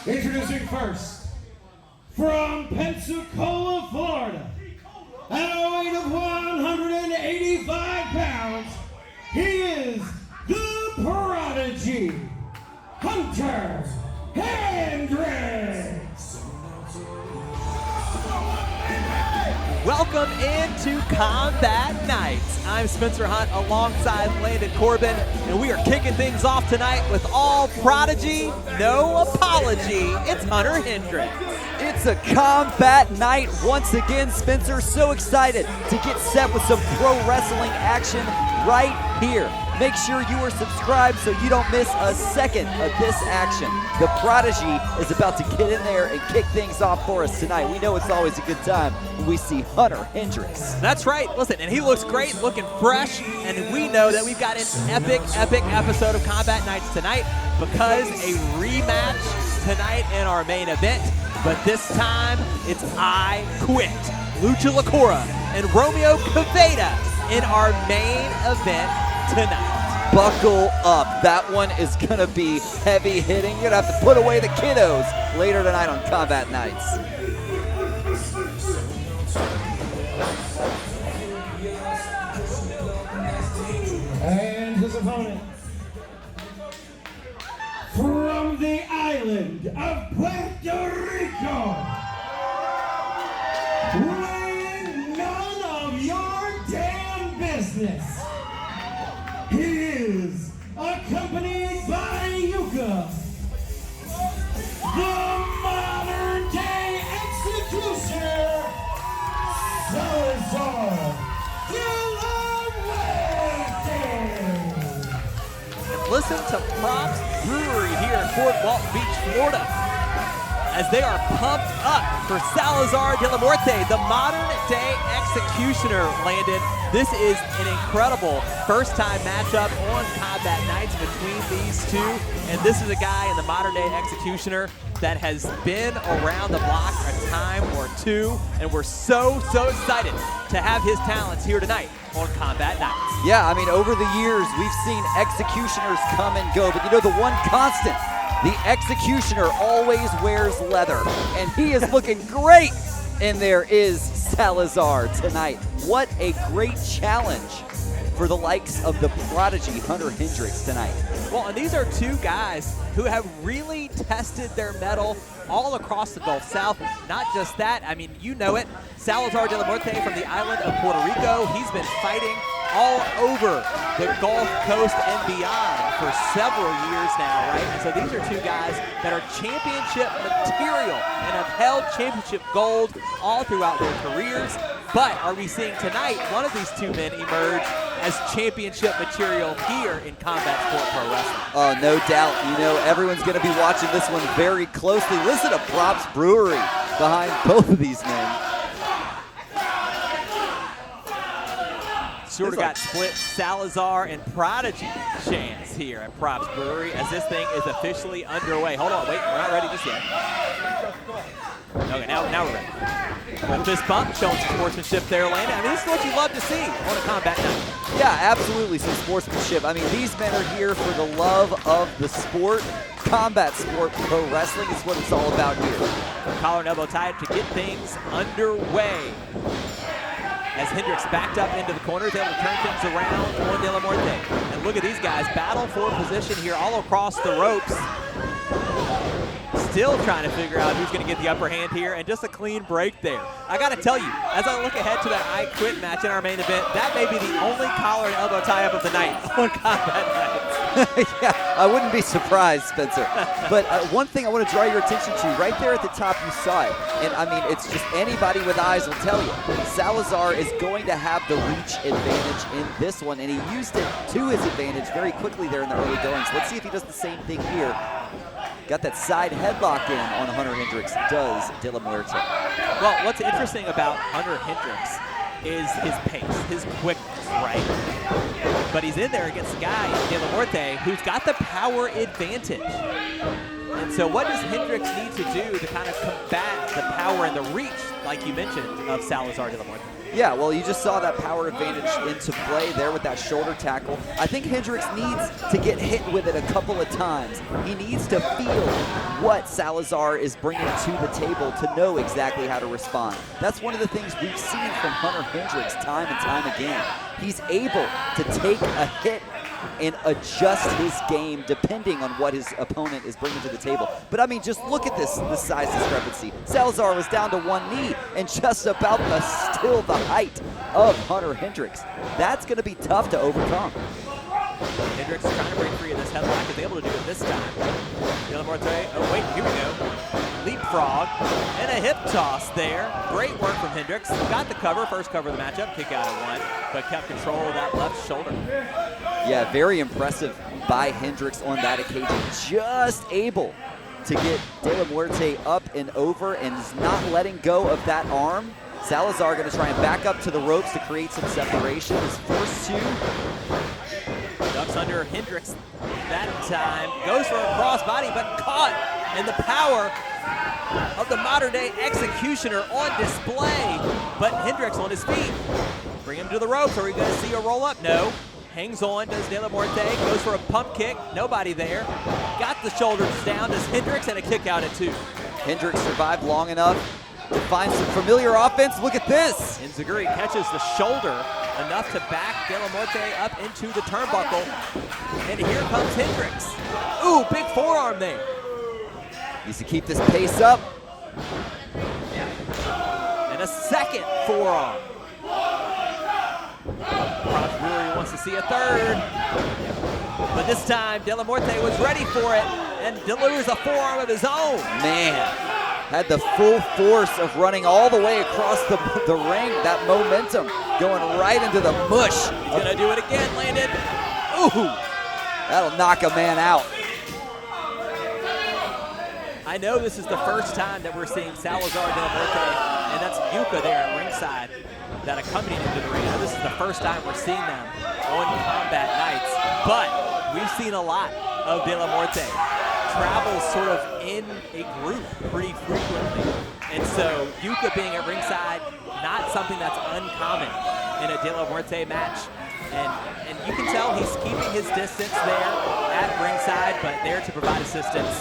Introducing first, from Pensacola, Florida, at a weight of 185 pounds, he is the Prodigy, Hunter Hendrix. Welcome into Combat Nights. I'm Spencer Hunt alongside Landon Corbin, and we are kicking things off tonight with all Prodigy, no apology. It's Hunter Hendrix. It's a combat night once again, Spencer. So excited to get set with some pro wrestling action right here. Make sure you are subscribed so you don't miss a second of this action. The Prodigy is about to get in there and kick things off for us tonight. We know it's always a good time when we see Hunter Hendrix. That's right. Listen, and he looks great, looking fresh, and we know that we've got an epic episode of Combat Nights tonight because a rematch tonight in our main event, but this time it's I Quit, Lucha Locura, and Romeo Quevedo in our main event tonight. Buckle up. That one is going to be heavy hitting. You're going to have to put away the kiddos later tonight on Combat Nights. And his opponent, from the island of Puerto Rico, weighing none of your damn business. He is accompanied by Yuka, the modern day executioner, Salazar. And listen to Props Brewery here in Fort Walton Beach, Florida, as they are pumped up for Salazar de la Morte, the modern day executioner. Landon, this is an incredible first-time matchup on Combat Nights between these two, and this is a guy in the modern day executioner that has been around the block a time or two, and we're so excited to have his talents here tonight on Combat Nights. Yeah, I mean, over the years, we've seen executioners come and go, but you know the one constant, the executioner always wears leather, and he is looking great. And there is Salazar tonight. What a great challenge for the likes of the Prodigy, Hunter Hendrix, tonight. Well, and these are two guys who have really tested their mettle all across the Gulf South. Not just that, I mean, you know it. Salazar de la Morte from the island of Puerto Rico. He's been fighting all over the Gulf Coast and beyond for several years now, right? And so these are two guys that are championship material and have held championship gold all throughout their careers. But are we seeing tonight one of these two men emerge as championship material here in Combat Sport Pro Wrestling? Oh, no doubt. You know, everyone's going to be watching this one very closely. Listen to Props Brewery behind both of these men. Sort of got split Salazar and Prodigy chance here at Props Brewery as this thing is officially underway. Hold on, wait, we're not ready just yet. Okay, now we're ready. Full fist bump, showing some sportsmanship there, Landon. I mean, this is what you love to see on a Combat Night. Yeah, absolutely, some sportsmanship. I mean, these men are here for the love of the sport. Combat Sport Pro Wrestling is what it's all about here. Collar and elbow tied to get things underway. As Hendrix backed up into the corner, is able to turn things around on De La Morte. And look at these guys battle for position here all across the ropes. Still trying to figure out who's going to get the upper hand here, and just a clean break there. I got to tell you, as I look ahead to that I Quit match in our main event, that may be the only collar and elbow tie-up of the night on Combat Nights. Yeah, I wouldn't be surprised, Spencer. But one thing I want to draw your attention to, right there at the top, you saw it. And I mean, it's just anybody with eyes will tell you. Salazar is going to have the reach advantage in this one, and he used it to his advantage very quickly there in the early goings. Let's see if he does the same thing here. Got that side headlock in on Hunter Hendrix, does De La Muerte. Well, what's interesting about Hunter Hendrix is his pace, his quickness, right? But he's in there against a guy, De La Morte, who's got the power advantage. And so what does Hendrix need to do to kind of combat the power and the reach, like you mentioned, of Salazar de la Muerte? Yeah, well, you just saw that power advantage into play there with that shoulder tackle. I think Hendrix needs to get hit with it a couple of times. He needs to feel what Salazar is bringing to the table to know exactly how to respond. That's one of the things we've seen from Hunter Hendrix time and time again. He's able to take a hit and adjust his game depending on what his opponent is bringing to the table. But I mean, just look at this size discrepancy. Salazar was down to one knee and just about still the height of Hunter Hendrix. That's going to be tough to overcome. Hendrix trying to break free of this headlock, is able to do it this time. De la Muerte, oh wait, here we go. Leapfrog and a hip toss there. Great work from Hendrix. Got the cover, first cover of the matchup, kick out at one, but kept control of that left shoulder. Yeah, very impressive by Hendrix on that occasion. Just able to get De La Muerte up and over and is not letting go of that arm. Salazar going to try and back up to the ropes to create some separation. His first two. Ducks under Hendrix that time. Goes for a crossbody, but caught in the power of the modern-day executioner on display. But Hendrix on his feet. Bring him to the ropes. Are we going to see a roll-up? No. Hangs on, does De La Muerte, goes for a pump kick, nobody there. Got the shoulders down, does Hendrix, and a kick out at two. Hendrix survived long enough to find some familiar offense. Look at this. Enziguri catches the shoulder enough to back De La Muerte up into the turnbuckle. And here comes Hendrix. Ooh, big forearm there. Needs to keep this pace up. And a second forearm. Brewery wants to see a third. But this time, De La Muerte was ready for it and delivers a forearm of his own. Man, had the full force of running all the way across the ring. That momentum going right into the mush. He's going to do it again, landed. Ooh. That'll knock a man out. I know this is the first time that we're seeing Salazar de la Muerte, and that's Yuka there at ringside that accompanied him to the ring. Now, this is the first time we're seeing them on combat nights, but we've seen a lot of De La Muerte. Travels sort of in a group pretty frequently, and so Yuka being at ringside, not something that's uncommon in a De La Muerte match. And you can tell he's keeping his distance there at ringside, but there to provide assistance.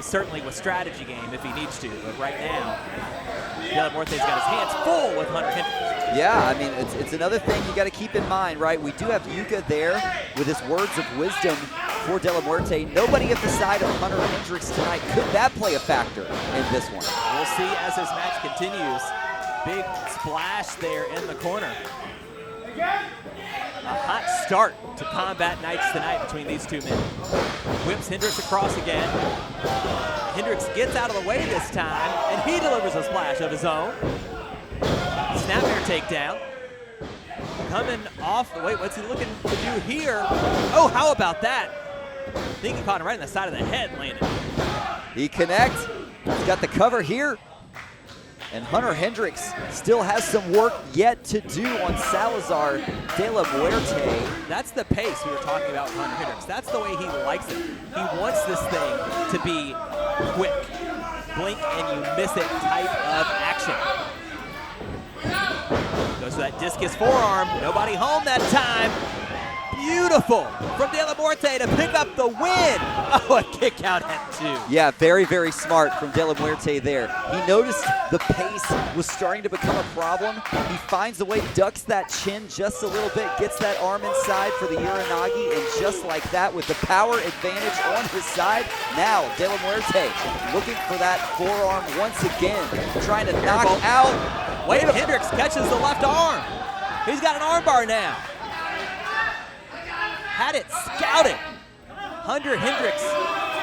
Certainly with strategy game if he needs to, but right now, De La Muerte's got his hands full with Hunter Hendrix. Yeah, I mean, it's another thing you got to keep in mind, right? We do have Yuka there with his words of wisdom for De La Muerte. Nobody at the side of Hunter Hendrix tonight. Could that play a factor in this one? We'll see as this match continues. Big splash there in the corner. A hot start to combat nights tonight between these two men. Whips Hendrix across again. Hendrix gets out of the way this time, and he delivers a splash of his own. Snapmare takedown. Coming off the way, what's he looking to do here? Oh, how about that? I think he caught him right in the side of the head, landed. He connects. He's got the cover here. And Hunter Hendrix still has some work yet to do on Salazar de la Muerte. That's the pace we were talking about with Hunter Hendrix. That's the way he likes it. He wants this thing to be quick. Blink and you miss it type of action. Goes to that discus forearm. Nobody home that time. Beautiful from De La Muerte to pick up the win. Oh, a kick out at two. Yeah, very, very smart from De La Muerte there. He noticed the pace was starting to become a problem. He finds a way, ducks that chin just a little bit, gets that arm inside for the Uranagi, and just like that, with the power advantage on his side, now De La Muerte looking for that forearm once again, trying to knock out. Wait, Hendrix catches the left arm. He's got an armbar now. Had it scouted. Hunter Hendrix,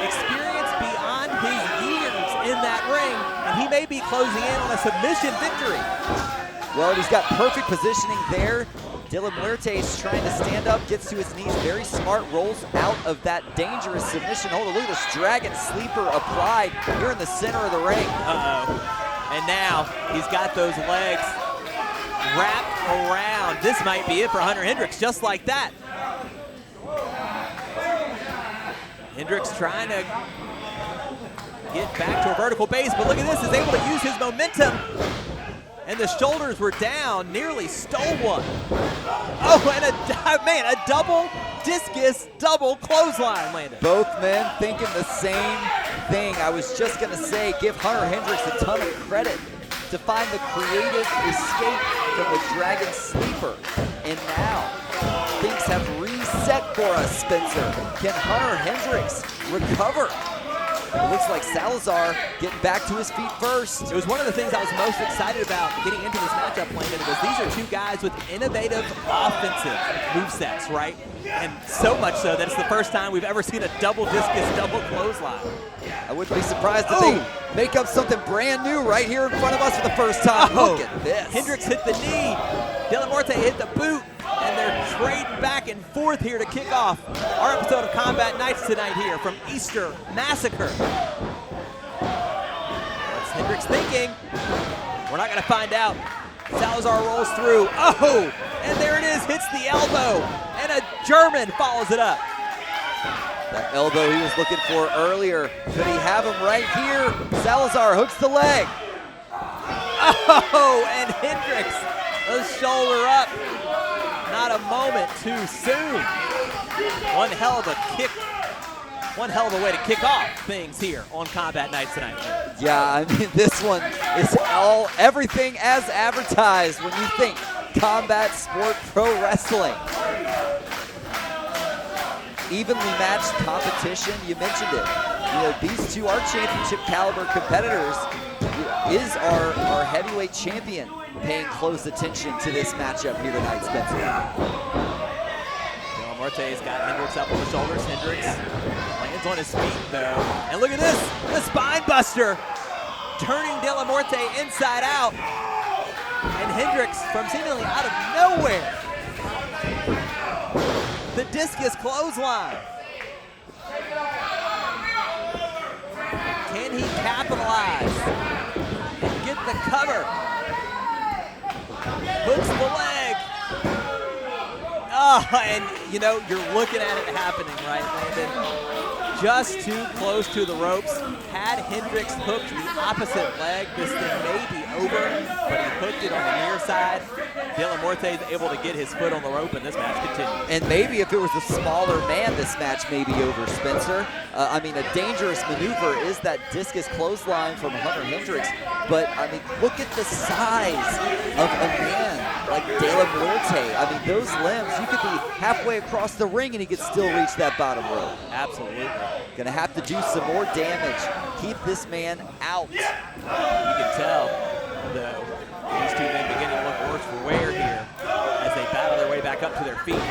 experience beyond his years in that ring, and he may be closing in on a submission victory. Well, he's got perfect positioning there. De La Muerte is trying to stand up, gets to his knees, very smart, rolls out of that dangerous submission hold. Look at this dragon sleeper applied here in the center of the ring. Uh-oh. And now he's got those legs wrapped around. This might be it for Hunter Hendrix, just like that. Hendrix trying to get back to a vertical base, but look at this, is able to use his momentum. And the shoulders were down, nearly stole one. Oh, and a double discus, double clothesline landed. Both men thinking the same thing. I was just gonna say, give Hunter Hendrix a ton of credit to find the creative escape from the Dragon Sleeper. And now, things have reset for us, Spencer. Can Hunter Hendrix recover? It looks like Salazar getting back to his feet first. It was one of the things I was most excited about getting into this matchup, Landon, was these are two guys with innovative offensive movesets, right? And so much so that it's the first time we've ever seen a double discus, double clothesline. I wouldn't be surprised if they make up something brand new right here in front of us for the first time. Look at this. Hendrix hit the knee. De La Morte hit the boot. And they're trading back and forth here to kick off our episode of Combat Nights tonight here from Easter Massacre. What's Hendrix thinking? We're not going to find out. Salazar rolls through. Oh, and there it is, hits the elbow. And a German follows it up. That elbow he was looking for earlier. Could he have him right here? Salazar hooks the leg. Oh, and Hendrix, the shoulder up. Not a moment too soon. One hell of a kick. One hell of a way to kick off things here on Combat Nights tonight. Yeah, I mean, this one is everything as advertised when you think combat sport pro wrestling. Evenly matched competition, you mentioned it. You know, these two are championship caliber competitors. Is our heavyweight champion paying close attention to this matchup here tonight, Spencer? Morte's got Hendrix up on the shoulders. Hendrix lands on his feet, though. And look at this, the spine buster, turning De La Morte inside out. And Hendrix, from seemingly out of nowhere, the discus clothesline. Can he capitalize and get the cover? Hooks the leg. Oh, and you know, you're looking at it happening, right, Landon? Just too close to the ropes. Had Hendrix hooked the opposite leg, this thing may be over, but he hooked it on the near side. De La Morte is able to get his foot on the rope, and this match continues. And maybe if it was a smaller man, this match may be over, Spencer. I mean, a dangerous maneuver is that discus clothesline from Hunter Hendrix, but I mean, look at the size of a man like De La Muerte. I mean, those limbs, you could be halfway across the ring and he could still reach that bottom rope. Absolutely. Gonna have to do some more damage. Keep this man out. You can tell, though, these two men beginning to look worse for wear here as they battle their way back up to their feet.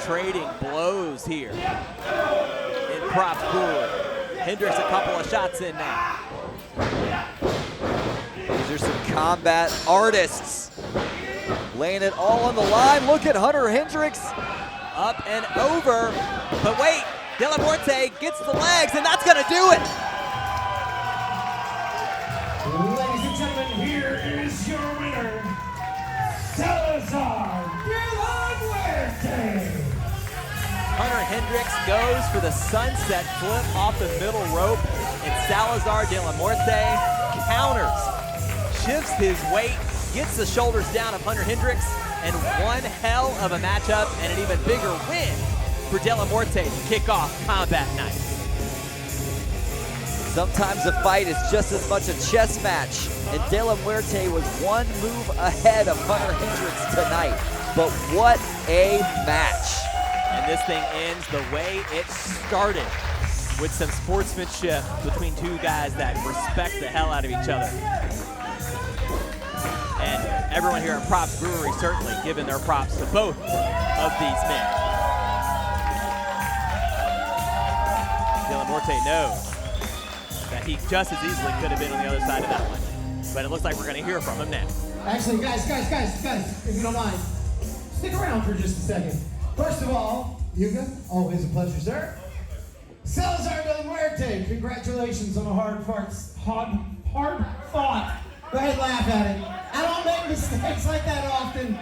Trading blows here in Props Brewery. Hendrix a couple of shots in now. These are some combat artists. Laying it all on the line. Look at Hunter Hendrix. Up and over, but wait, De La Morte gets the legs, and that's gonna do it. Ladies and gentlemen, here is your winner, Salazar de la Muerte. Hunter Hendrix goes for the sunset flip off the middle rope, and Salazar de la Morte counters, shifts his weight, gets the shoulders down of Hunter Hendrix, and one hell of a matchup and an even bigger win for De La Morte to kick off Combat Nights. Sometimes a fight is just as much a chess match, and De La Muerte was one move ahead of Hunter Hendrix tonight. But what a match. And this thing ends the way it started, with some sportsmanship between two guys that respect the hell out of each other. And everyone here at Props Brewery certainly giving their props to both of these men. De La Morte knows that he just as easily could have been on the other side of that one. But it looks like we're going to hear from him now. Actually, guys, if you don't mind, stick around for just a second. First of all, Yuga, always a pleasure, sir. Salazar de la Muerte, congratulations on a hard fought. Go ahead, laugh at it. I don't make mistakes like that often,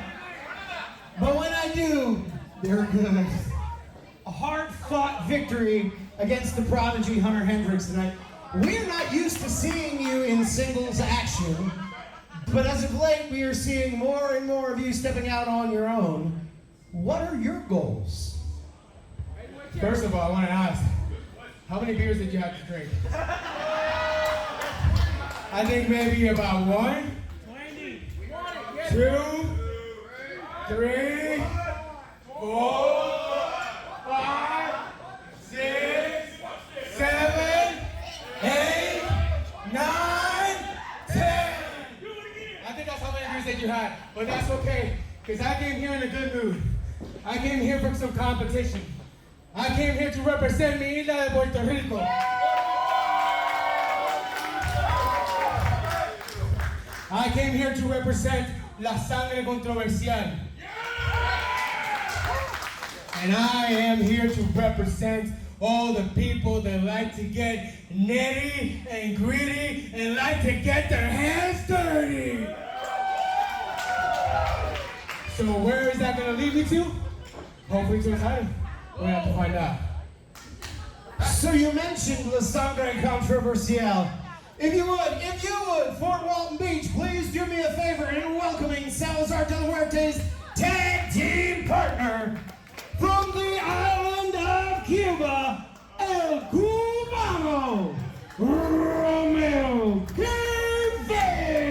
but when I do, they're good. A hard-fought victory against the prodigy Hunter Hendrix tonight. we're not used to seeing you in singles action, but as of late, we are seeing more and more of you stepping out on your own. What are your goals? First of all, I want to ask, how many beers did you have to drink? I think maybe about 1, 2, 3, 4, 5, 6, 7, 8, 9, 10. I think that's how many beers that you had, but that's okay, because I came here in a good mood. I came here from some competition. I came here to represent mi isla de Puerto Rico. I came here to represent la sangre controversial. And I am here to represent all the people that like to get nitty and gritty and like to get their hands dirty. So where is that going to lead me to? Hopefully to a title. We're going to have to find out. So you mentioned La Sangre Controversial. If you would, Fort Walton Beach, please do me a favor in welcoming Salazar de la Muerte's tag team partner from the island of Cuba, El Cubano, Romeo Quevedo.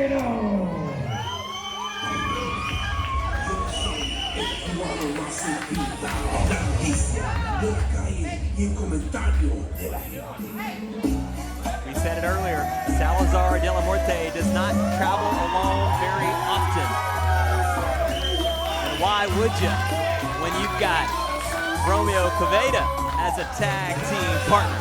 We said it earlier, Salazar de la Muerte does not travel alone very often. And why would you when you've got Romeo Quevedo as a tag team partner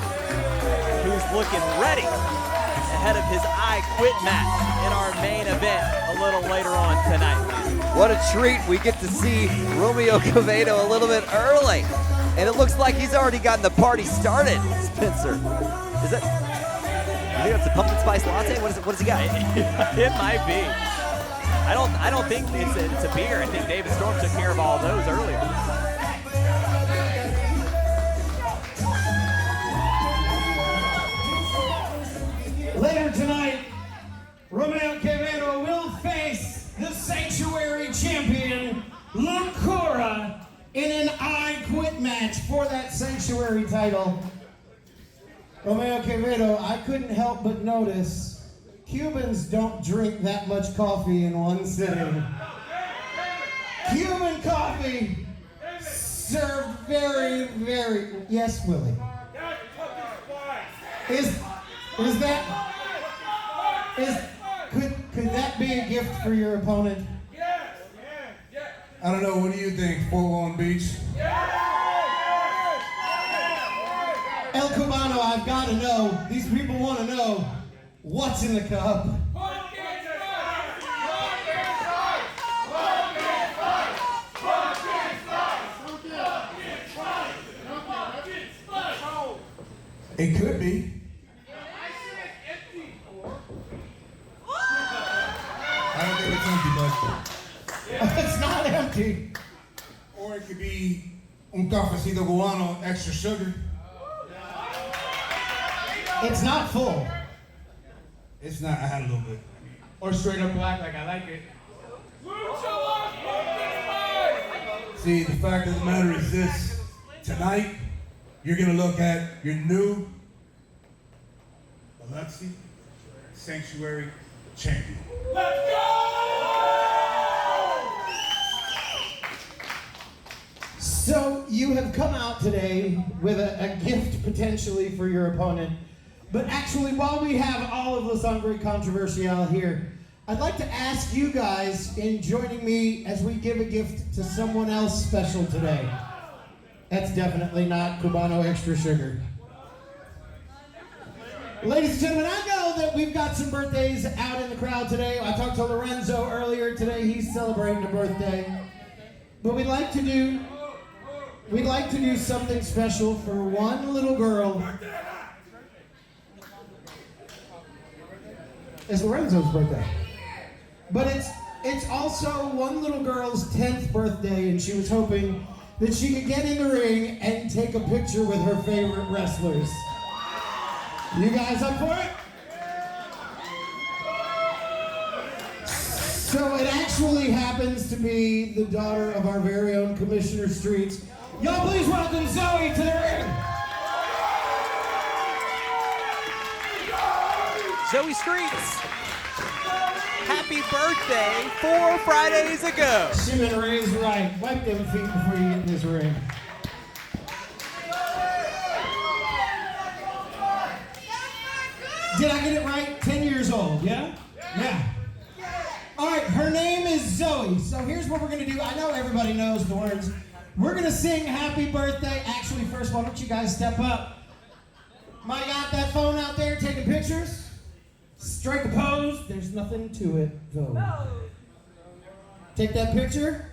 who's looking ready ahead of his I Quit match in our main event a little later on tonight. What a treat. We get to see Romeo Quevedo a little bit early. And it looks like he's already gotten the party started, Spencer. Is that, you think that's a pumpkin spice latte? What does he got? It might be. I don't think it's a beer. I think David Storm took care of all those earlier. Later tonight, Romeo Quevedo will face the Sanctuary champion, Locura, in an I Quit match for that Sanctuary title. Romeo Quevedo, I couldn't help but notice Cubans don't drink that much coffee in one sitting. Cuban coffee served very, very, yes, Willie. Could that be a gift for your opponent? I don't know, what do you think, Fort Walton Beach? El Cubano, I've got to know, these people want to know, what's in the cup? It could be. I don't think it's empty, but It's not empty. or it could be un cafecito cubano, extra sugar. It's not full. It's not, I had a little bit. Or straight up black like I like it. See, the fact of the matter is this. Tonight, you're gonna look at your new Biloxi Sanctuary champion. Let's go! So you have come out today with a gift potentially for your opponent. But actually, while we have all of La Sangre Controversial here, I'd like to ask you guys in joining me as we give a gift to someone else special today. That's definitely not Cubano extra sugar. Ladies and gentlemen, I know that we've got some birthdays out in the crowd today. I talked to Lorenzo earlier today. He's celebrating a birthday. But we'd like to do something special for one little girl. It's Lorenzo's birthday. But it's also one little girl's 10th birthday, and she was hoping that she could get in the ring and take a picture with her favorite wrestlers. You guys up for it? So it actually happens to be the daughter of our very own Commissioner Streets. Y'all please welcome Zoe to the ring. Zoe Streets, happy birthday 4 Fridays ago. She been raised right. Wipe them feet before you get in this ring. Did I get it right? 10 years old, yeah? Yeah. All right, her name is Zoe. So here's what we're gonna do. I know everybody knows the words. We're gonna sing happy birthday. Actually, first, why don't you guys step up? Mike got that phone out there taking pictures? Strike a pose. There's nothing to it, though. Take that picture.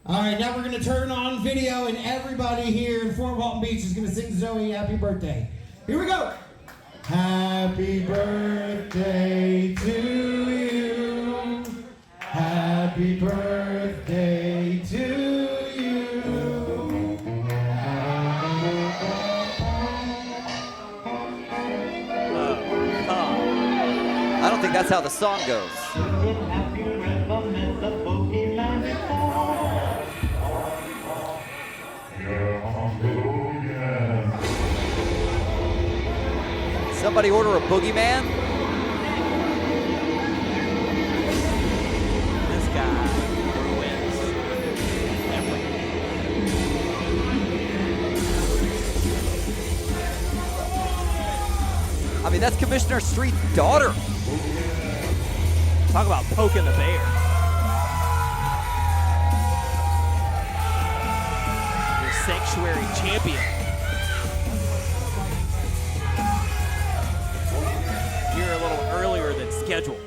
All right, now we're gonna turn on video and everybody here in Fort Walton Beach is gonna sing Zoe happy birthday. Here we go. Happy birthday to you. Happy birthday to you. I don't think that's how the song goes. Somebody order a boogeyman? This guy wins everything. I mean, that's Commissioner Street's daughter. Talk about poking the bear. Your sanctuary champion. Here a little earlier than scheduled.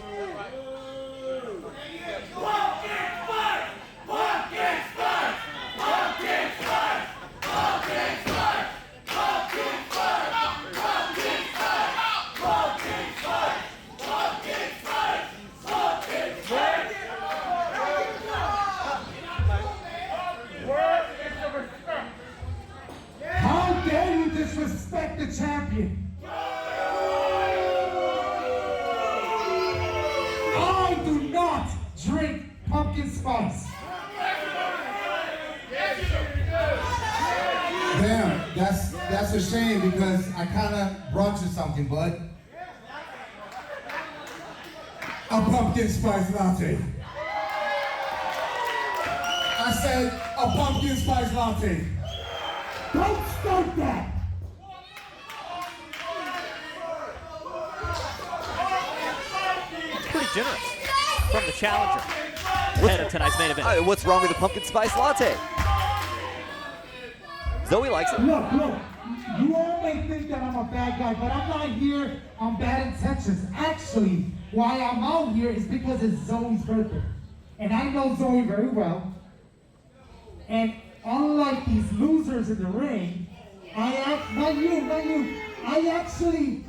How dare you disrespect the champion? I do not drink pumpkin spice. Damn, that's a shame because I kind of brought you something, bud. A pumpkin spice latte. I said a pumpkin spice latte. Don't start that. Pretty generous from the challenger ahead of tonight's main event. What's wrong with the pumpkin spice latte? Zoe likes it. Look, you all may think that I'm a bad guy, but I'm not here on bad intentions. Actually, why I'm out here is because it's Zoe's birthday. And I know Zoe very well. And unlike these losers in the ring, not you, I actually,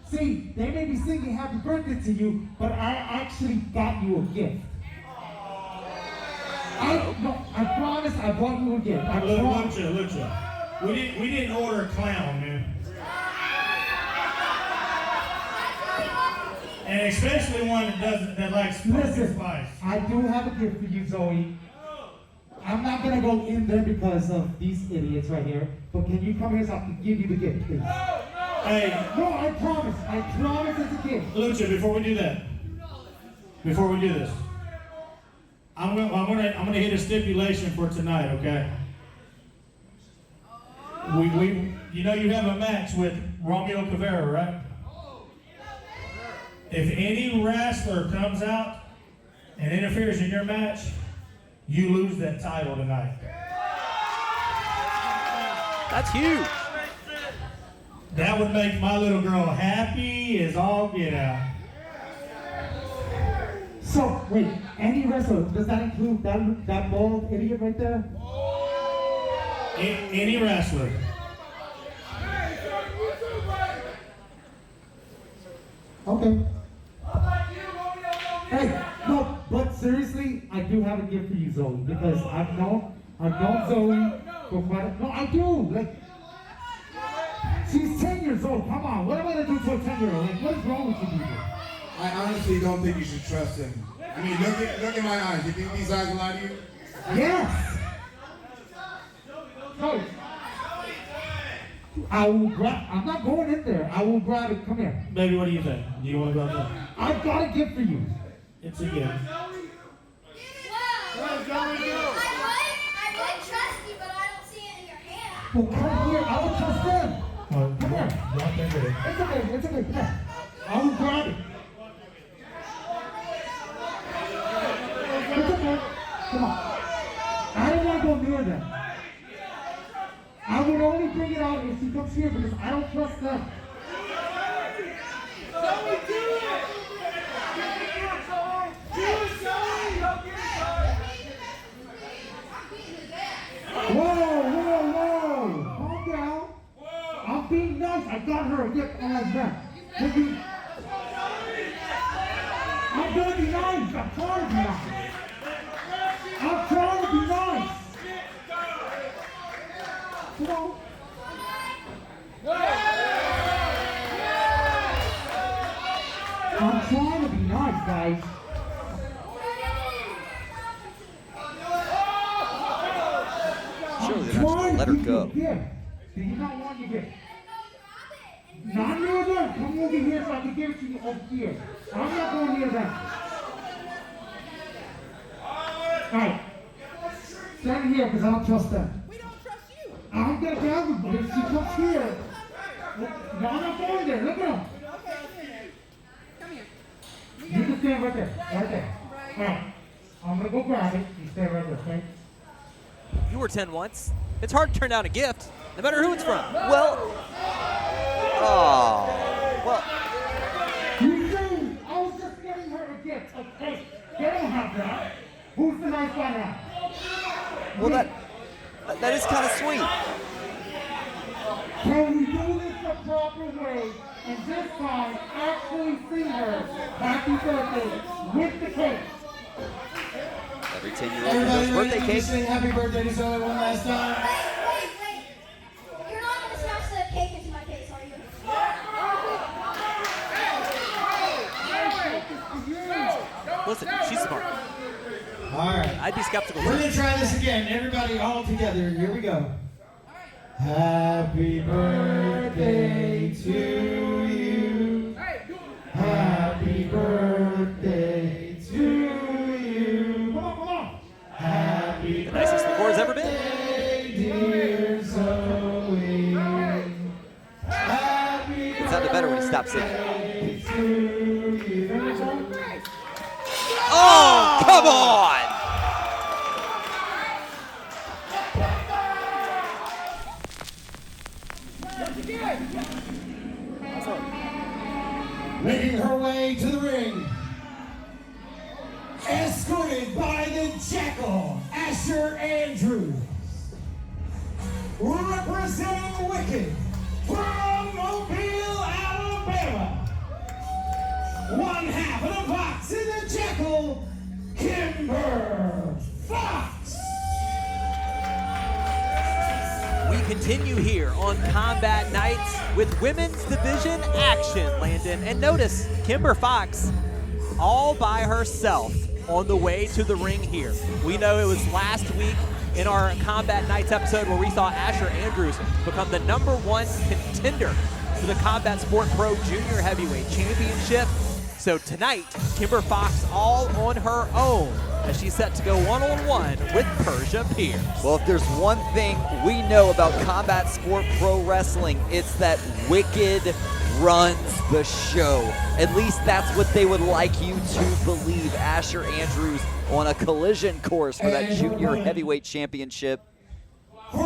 see, they may be singing happy birthday to you, but I actually got you a gift. I promise I bought you a gift. I promise. Lucha. We didn't order a clown, man. And especially one that likes pumpkin spice. I do have a gift for you, Zoe. I'm not gonna go in there because of these idiots right here, but can you come here so I can give you the gift, please? Hey, No, I promise it's a gift. Lucha, before we do this, I'm gonna hit a stipulation for tonight, okay? You know you have a match with Romeo Quevedo, right? If any wrestler comes out and interferes in your match, you lose that title tonight. That's huge. That would make my little girl happy as all get out. So, wait, any wrestler, does that include that bald idiot right there? Any wrestler. Okay. Hey, no, but seriously, I do have a gift for you, Zoe, because I've known Zoe for quite a, no, I do, like, she's 10 years years old. Come on. What am I going to do to a 10-year-old? Like, what is wrong with you people? I honestly don't think you should trust him. I mean, look at my eyes. You think these eyes will lie to you? Yes. Coach. I will grab. I'm not going in there. I will grab it. Come here. Baby, what do you think? Do you want to go there? I've got a gift for you. It's a gift. I would trust you, but I don't see it in your hand. Well, come here. I will trust them. Come here. It's okay. It's okay. Come here. I will grab it. It's okay. Come on. I don't want to go near them. I would only bring it out if she comes here because I don't trust them. Whoa. Calm down. I'm being nice. I got her a gift on my back. I'm going to be nice. I'm trying to be nice. I'm trying to be nice. Come on. I'm trying to be nice, guys. Surely they're not just let her go. Do you not want your gift? Not near them. Come over here so I can give it to you over here. I'm not going near them. Alright. Stand here because I don't trust them. We don't trust you. I'm going to grab her, but if she comes here, no, I'm not going there. Look at him. Okay. Come here. You can stand right there. Right there. Alright. I'm going to go grab it. You stay right there, okay? You were 10 once. It's hard to turn down a gift, no matter who it's from. Well, well, You see, I was just getting her a gift. Okay, they don't have that. Who's the nice guy now? well, that is kind of sweet. Can we do this the proper way and this time actually sing her happy birthday with the cake? Every 10-year-old Everybody, deserves birthday can you cake. sing happy birthday to each other one last time? Wait. You're not going to smash the cake into my face, are you? Listen, she's smart. All right. I'd be skeptical. We're going to try this again. Everybody all together. Here we go. Happy birthday to you. Happy birthday to you. Come on. Happy The nicest the score's ever been. birthday, dear Zoe. Happy It sounded better when he stopped singing. birthday to you. Oh, come on! Making her way to the ring, escorted by the Jackal, Asher Andrews. Representing Wicked from Mobile, Alabama. One half of the box in the Jackal, Kimber Fox. We continue here on Combat Nights with Women's Division action, Landon. And notice, Kimber Fox all by herself on the way to the ring here. We know it was last week in our Combat Nights episode where we saw Asher Andrews become the #1 contender for the Combat Sport Pro Junior Heavyweight Championship. So tonight, Kimber Fox all on her own as she's set to go one-on-one with Persia Pierce. Well, if there's one thing we know about Combat Sport Pro Wrestling, it's that Wicked runs the show. At least that's what they would like you to believe. Asher Andrews on a collision course for that Junior Heavyweight Championship. From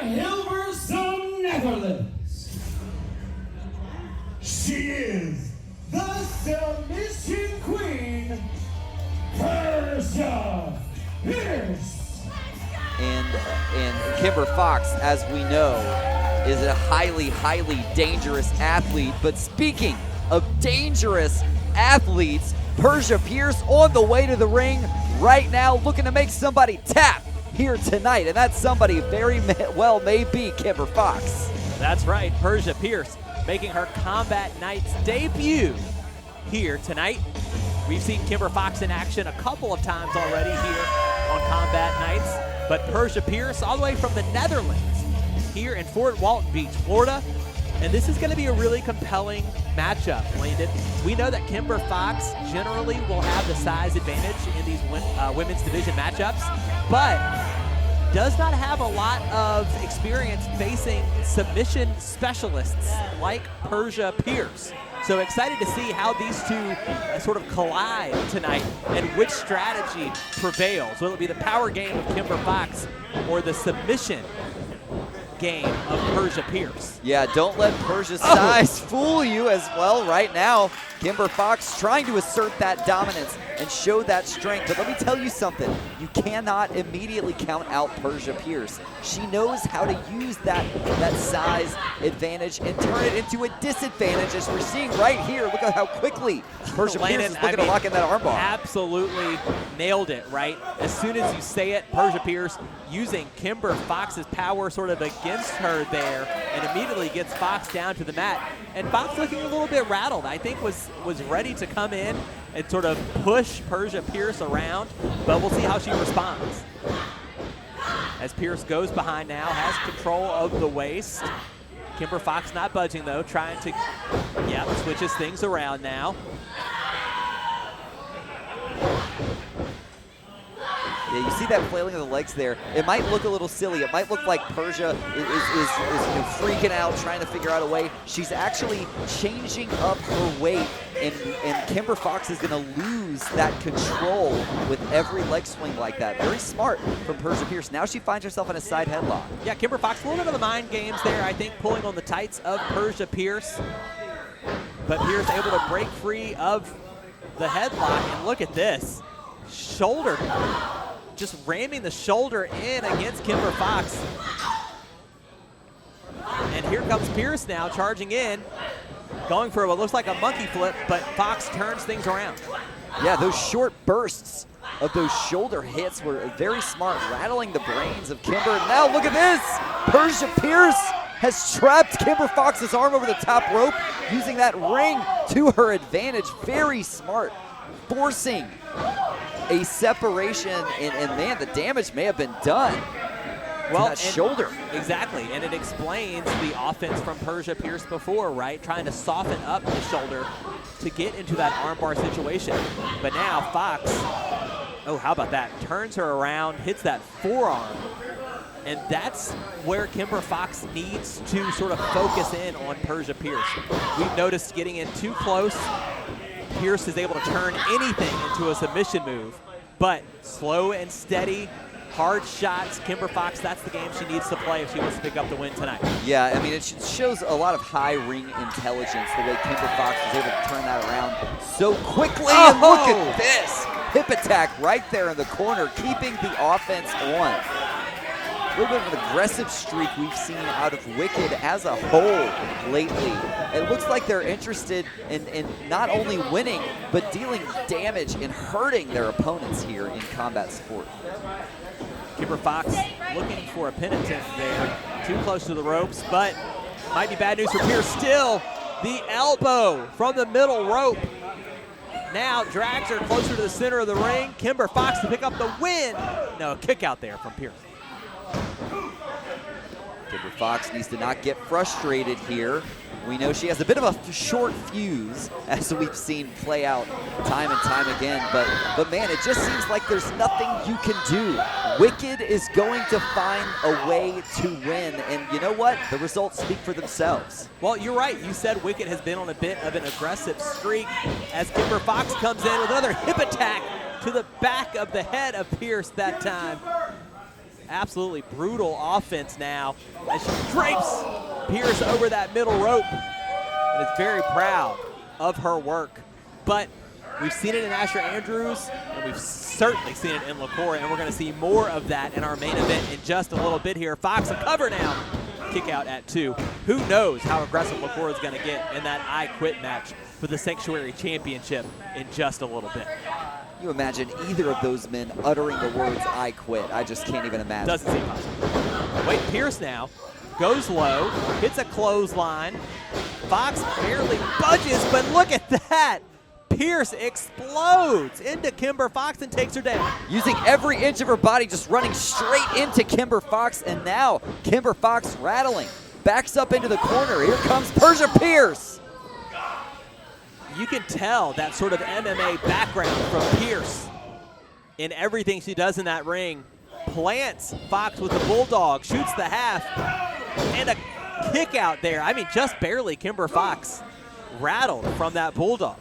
Hilversum, Netherlands, she is the submission queen, Persia Pierce. And Kimber Fox, as we know, is a highly, highly dangerous athlete. But speaking of dangerous athletes, Persia Pierce on the way to the ring right now, looking to make somebody tap here tonight. And that somebody very well may be Kimber Fox. That's right, Persia Pierce making her Combat Nights debut here tonight. We've seen Kimber Fox in action a couple of times already here on Combat Nights, but Persia Pierce all the way from the Netherlands here in Fort Walton Beach, Florida. And this is going to be a really compelling matchup, Landon. We know that Kimber Fox generally will have the size advantage in these women's division matchups, but does not have a lot of experience facing submission specialists like Persia Pierce. So excited to see how these two sort of collide tonight and which strategy prevails. Will it be the power game of Kimber Fox or the submission game of Persia Pierce? Yeah, don't let Persia's size fool you as well. Right now, Kimber Fox trying to assert that dominance and show that strength. But let me tell you something. You cannot immediately count out Persia Pierce. She knows how to use that size advantage and turn it into a disadvantage, as we're seeing right here. Look at how quickly Persia Pierce is looking to lock in that armbar. Absolutely nailed it, right? As soon as you say it, Persia Pierce using Kimber Fox's power sort of against her there, and immediately gets Fox down to the mat. And Fox looking a little bit rattled. I think was ready to come in and sort of push Persia Pierce around, but we'll see how she responds. As Pierce goes behind now, has control of the waist. Kimber Fox not budging though, trying to, switches things around now. Yeah, you see that flailing of the legs there. It might look a little silly. It might look like Persia is freaking out, trying to figure out a way. She's actually changing up her weight, and Kimber Fox is going to lose that control with every leg swing like that. Very smart from Persia Pierce. Now she finds herself in a side headlock. Yeah, Kimber Fox, a little bit of the mind games there, I think, pulling on the tights of Persia Pierce. But Pierce able to break free of the headlock, and look at this. Shoulder, just ramming the shoulder in against Kimber Fox. And here comes Pierce now, charging in, going for what looks like a monkey flip, but Fox turns things around. Yeah, those short bursts of those shoulder hits were very smart, rattling the brains of Kimber. Now look at this! Persia Pierce has trapped Kimber Fox's arm over the top rope, using that ring to her advantage. Very smart, forcing a separation, and man, the damage may have been done. Well, that shoulder. Exactly, and it explains the offense from Persia Pierce before, right? Trying to soften up the shoulder to get into that armbar situation. But now Fox, oh, how about that? Turns her around, hits that forearm, and that's where Kimber Fox needs to sort of focus in on Persia Pierce. We've noticed getting in too close, Pierce is able to turn anything into a submission move, but slow and steady, hard shots. Kimber Fox, that's the game she needs to play if she wants to pick up the win tonight. Yeah, I mean, it shows a lot of high ring intelligence, the way Kimber Fox was able to turn that around so quickly. And look at this hip attack right there in the corner, keeping the offense on. A little bit of an aggressive streak we've seen out of Wicked as a whole lately. It looks like they're interested in not only winning, but dealing damage and hurting their opponents here in combat sport. Kimber Fox looking for a penitent there. Too close to the ropes, but might be bad news for Pierce. Still, the elbow from the middle rope. Now drags her closer to the center of the ring. Kimber Fox to pick up the win. No, kick out there from Pierce. Kimber Fox needs to not get frustrated here. We know she has a bit of a short fuse, as we've seen play out time and time again. But man, it just seems like there's nothing you can do. Wicked is going to find a way to win, and you know what? The results speak for themselves. Well, you're right. You said Wicked has been on a bit of an aggressive streak as Kimber Fox comes in with another hip attack to the back of the head of Pierce that time. Absolutely brutal offense now as she drapes Pierce over that middle rope and is very proud of her work. But we've seen it in Asher Andrews, and we've certainly seen it in Locura, and we're going to see more of that in our main event in just a little bit here. Fox a cover now. Kick out at 2. Who knows how aggressive Locura is going to get in that I Quit match for the Sanctuary Championship in just a little bit. You imagine either of those men uttering the words, "I quit." I just can't even imagine. Doesn't seem possible. Wait, Pierce now goes low, hits a clothesline. Fox barely budges, but look at that. Pierce explodes into Kimber Fox and takes her down. Using every inch of her body, just running straight into Kimber Fox, and now Kimber Fox rattling. Backs up into the corner. Here comes Persia Pierce. You can tell that sort of MMA background from Pierce in everything she does in that ring. Plants Fox with the bulldog, shoots the half, and a kick out there. I mean, just barely Kimber Fox rattled from that bulldog.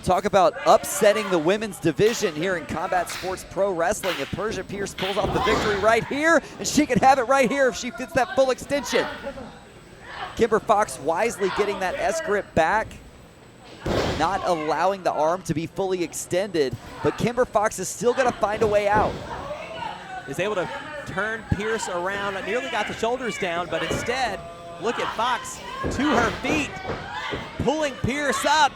Talk about upsetting the women's division here in Combat Sports Pro Wrestling. If Persia Pierce pulls off the victory right here, and she could have it right here if she fits that full extension. Kimber Fox wisely getting that S-grip back, not allowing the arm to be fully extended, but Kimber Fox is still gonna find a way out. Is able to turn Pierce around, nearly got the shoulders down, but instead, look at Fox to her feet, pulling Pierce up.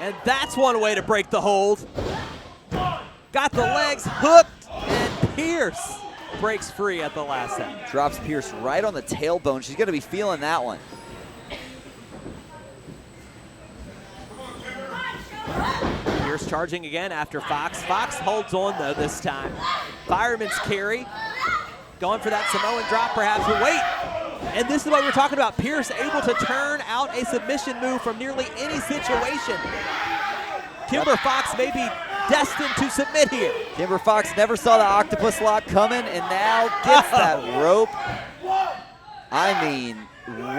And that's one way to break the hold. Got the legs hooked, and Pierce breaks free at the last second. Drops Pierce right on the tailbone. She's gonna be feeling that one. Pierce charging again after Fox. Fox holds on though this time. Fireman's carry. Going for that Samoan drop perhaps, but wait. And this is what we're talking about. Pierce able to turn out a submission move from nearly any situation. Kimber Fox may be destined to submit here. Kimber Fox never saw the octopus lock coming and now gets that rope. I mean,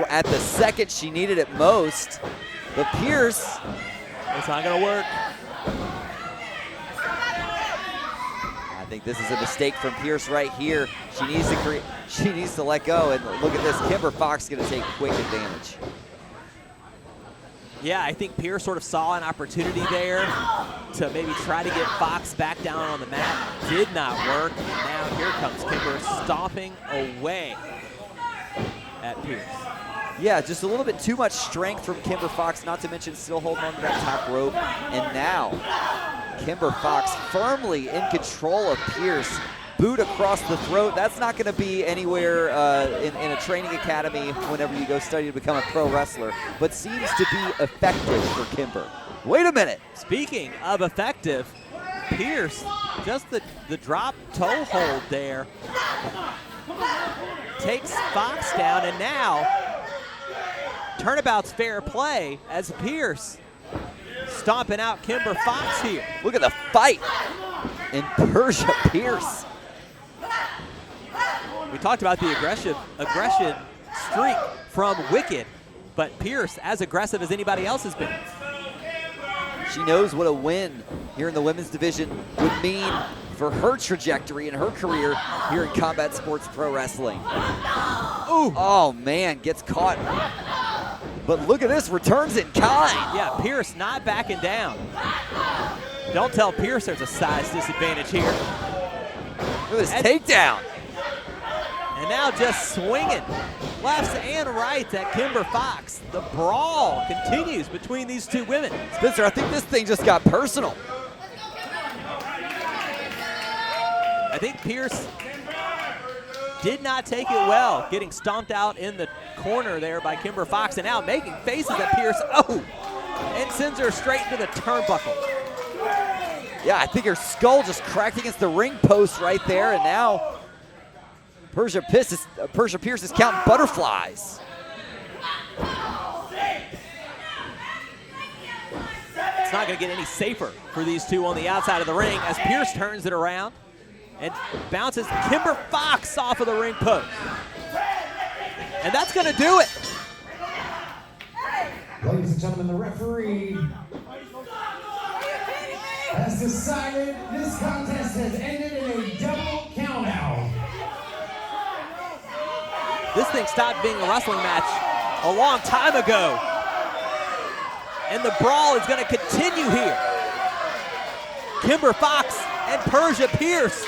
at the second she needed it most. But Pierce, it's not gonna work. I think this is a mistake from Pierce right here. She needs to let go, and look at this. Kimber Fox gonna take quick advantage. Yeah, I think Pierce sort of saw an opportunity there to maybe try to get Fox back down on the mat. Did not work. And now here comes Kimber stomping away at Pierce. Yeah, just a little bit too much strength from Kimber Fox, not to mention still holding on to that top rope. And now, Kimber Fox firmly in control of Pierce. Boot across the throat. That's not going to be anywhere in a training academy whenever you go study to become a pro wrestler, but seems to be effective for Kimber. Wait a minute. Speaking of effective, Pierce, just the drop toe hold there, takes Fox down, and now turnabout's fair play as Pierce stomping out Kimber Fox here. Look at the fight in Persia Pierce. We talked about the aggression streak from Wicked, but Pierce as aggressive as anybody else has been. She knows what a win here in the women's division would mean for her trajectory and her career here in Combat Sports Pro Wrestling. Ooh. Oh man, gets caught. But look at this, returns in kind. Yeah, Pierce not backing down. Don't tell Pierce there's a size disadvantage here. Look at this takedown. And now just swinging lefts and rights at Kimber Fox. The brawl continues between these two women. Spencer, I think this thing just got personal. I think Pierce did not take it well, getting stomped out in the corner there by Kimber Fox, and now making faces at Pierce. Oh, and sends her straight into the turnbuckle. Yeah, I think her skull just cracked against the ring post right there, and now Persia Pierce is counting butterflies. It's not going to get any safer for these two on the outside of the ring as Pierce turns it around and bounces Kimber Fox off of the ring post. And that's going to do it. Ladies and gentlemen, the referee has decided this contest has ended in a double countout. This thing stopped being a wrestling match a long time ago. And the brawl is going to continue here. Kimber Fox and Persia Pierce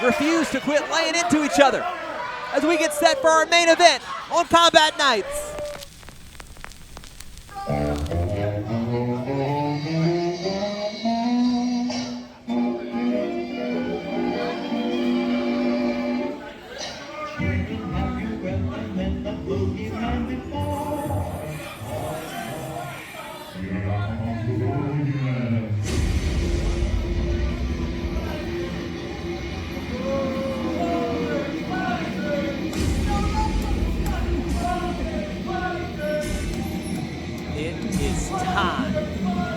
refuse to quit laying into each other as we get set for our main event on Combat Nights. is time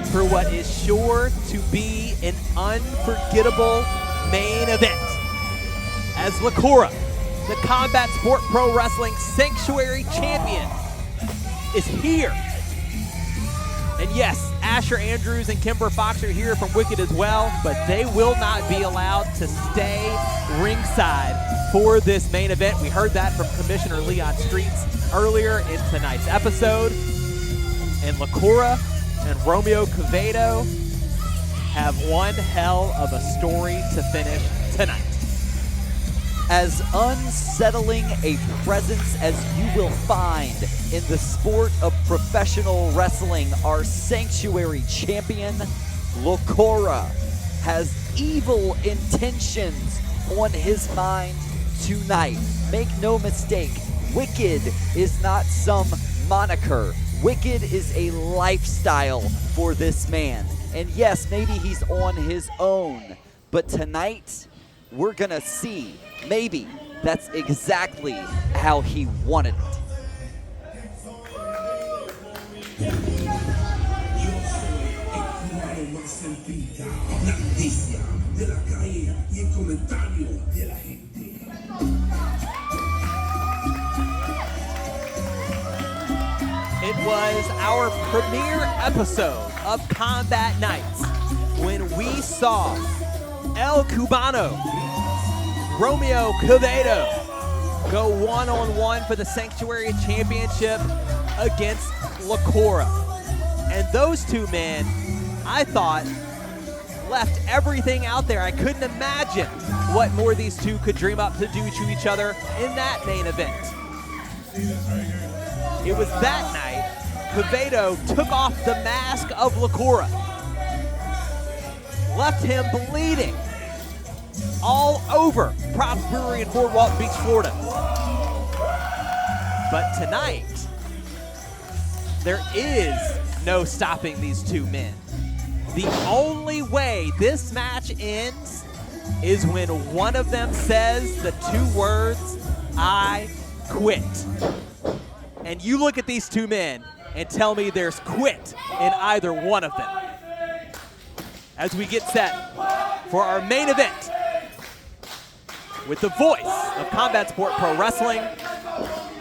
for what is sure to be an unforgettable main event. As Locura, the Combat Sport Pro Wrestling Sanctuary Champion, is here. And yes, Asher Andrews and Kimber Fox are here from Wicked as well, but they will not be allowed to stay ringside for this main event. We heard that from Commissioner Leon Streets earlier in tonight's episode. And Locura and Romeo Quevedo have one hell of a story to finish tonight. As unsettling a presence as you will find in the sport of professional wrestling, our sanctuary champion, Locura, has evil intentions on his mind tonight. Make no mistake, Wicked is not some moniker. Wicked is a lifestyle for this man. And yes, maybe he's on his own, but tonight we're gonna see maybe that's exactly how he wanted it. It was our premiere episode of Combat Nights when we saw El Cubano, Romeo Quevedo, go one-on-one for the Sanctuary Championship against Locura. And those two men, I thought, left everything out there. I couldn't imagine what more these two could dream up to do to each other in that main event. It was that night Quevedo took off the mask of Locura, left him bleeding all over Props Brewery in Fort Walton Beach, Florida. But tonight, there is no stopping these two men. The only way this match ends is when one of them says the two words, "I quit." And you look at these two men and tell me there's quit in either one of them. As we get set for our main event with the voice of Combat Sport Pro Wrestling,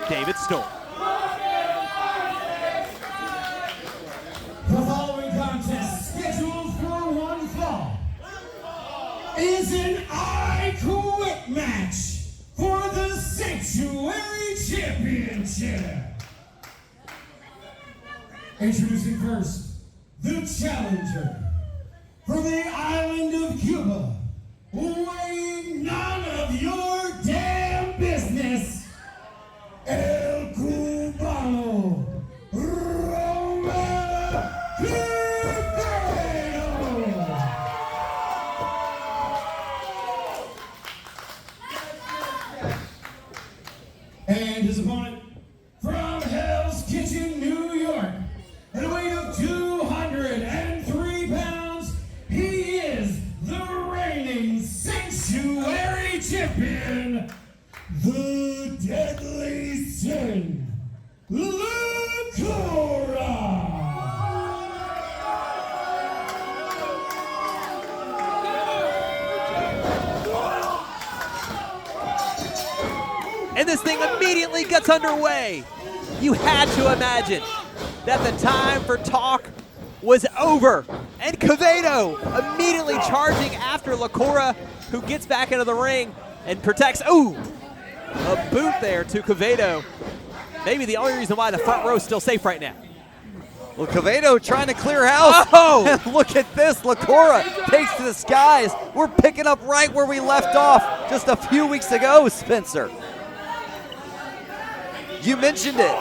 David Storm. The following contest, scheduled for one fall, is an I Quit match for the Sanctuary Championship. Introducing first, the challenger from the island of Cuba, weighing none of your damn business, El Cubano, Romeo Quevedo. And his opponent from Hell's Kitchen, New York, at a weight of 203 pounds, he is the reigning Sanctuary Champion, the Deadly Sin, Locura. And this thing immediately gets underway. You had to imagine that the time for talk was over. And Quevedo immediately charging after Locura, who gets back into the ring and protects. Ooh, a boot there to Quevedo. Maybe the only reason why the front row is still safe right now. Well, Quevedo trying to clear house. Oh! And look at this. Locura takes to the skies. We're picking up right where we left off just a few weeks ago, Spencer. You mentioned it.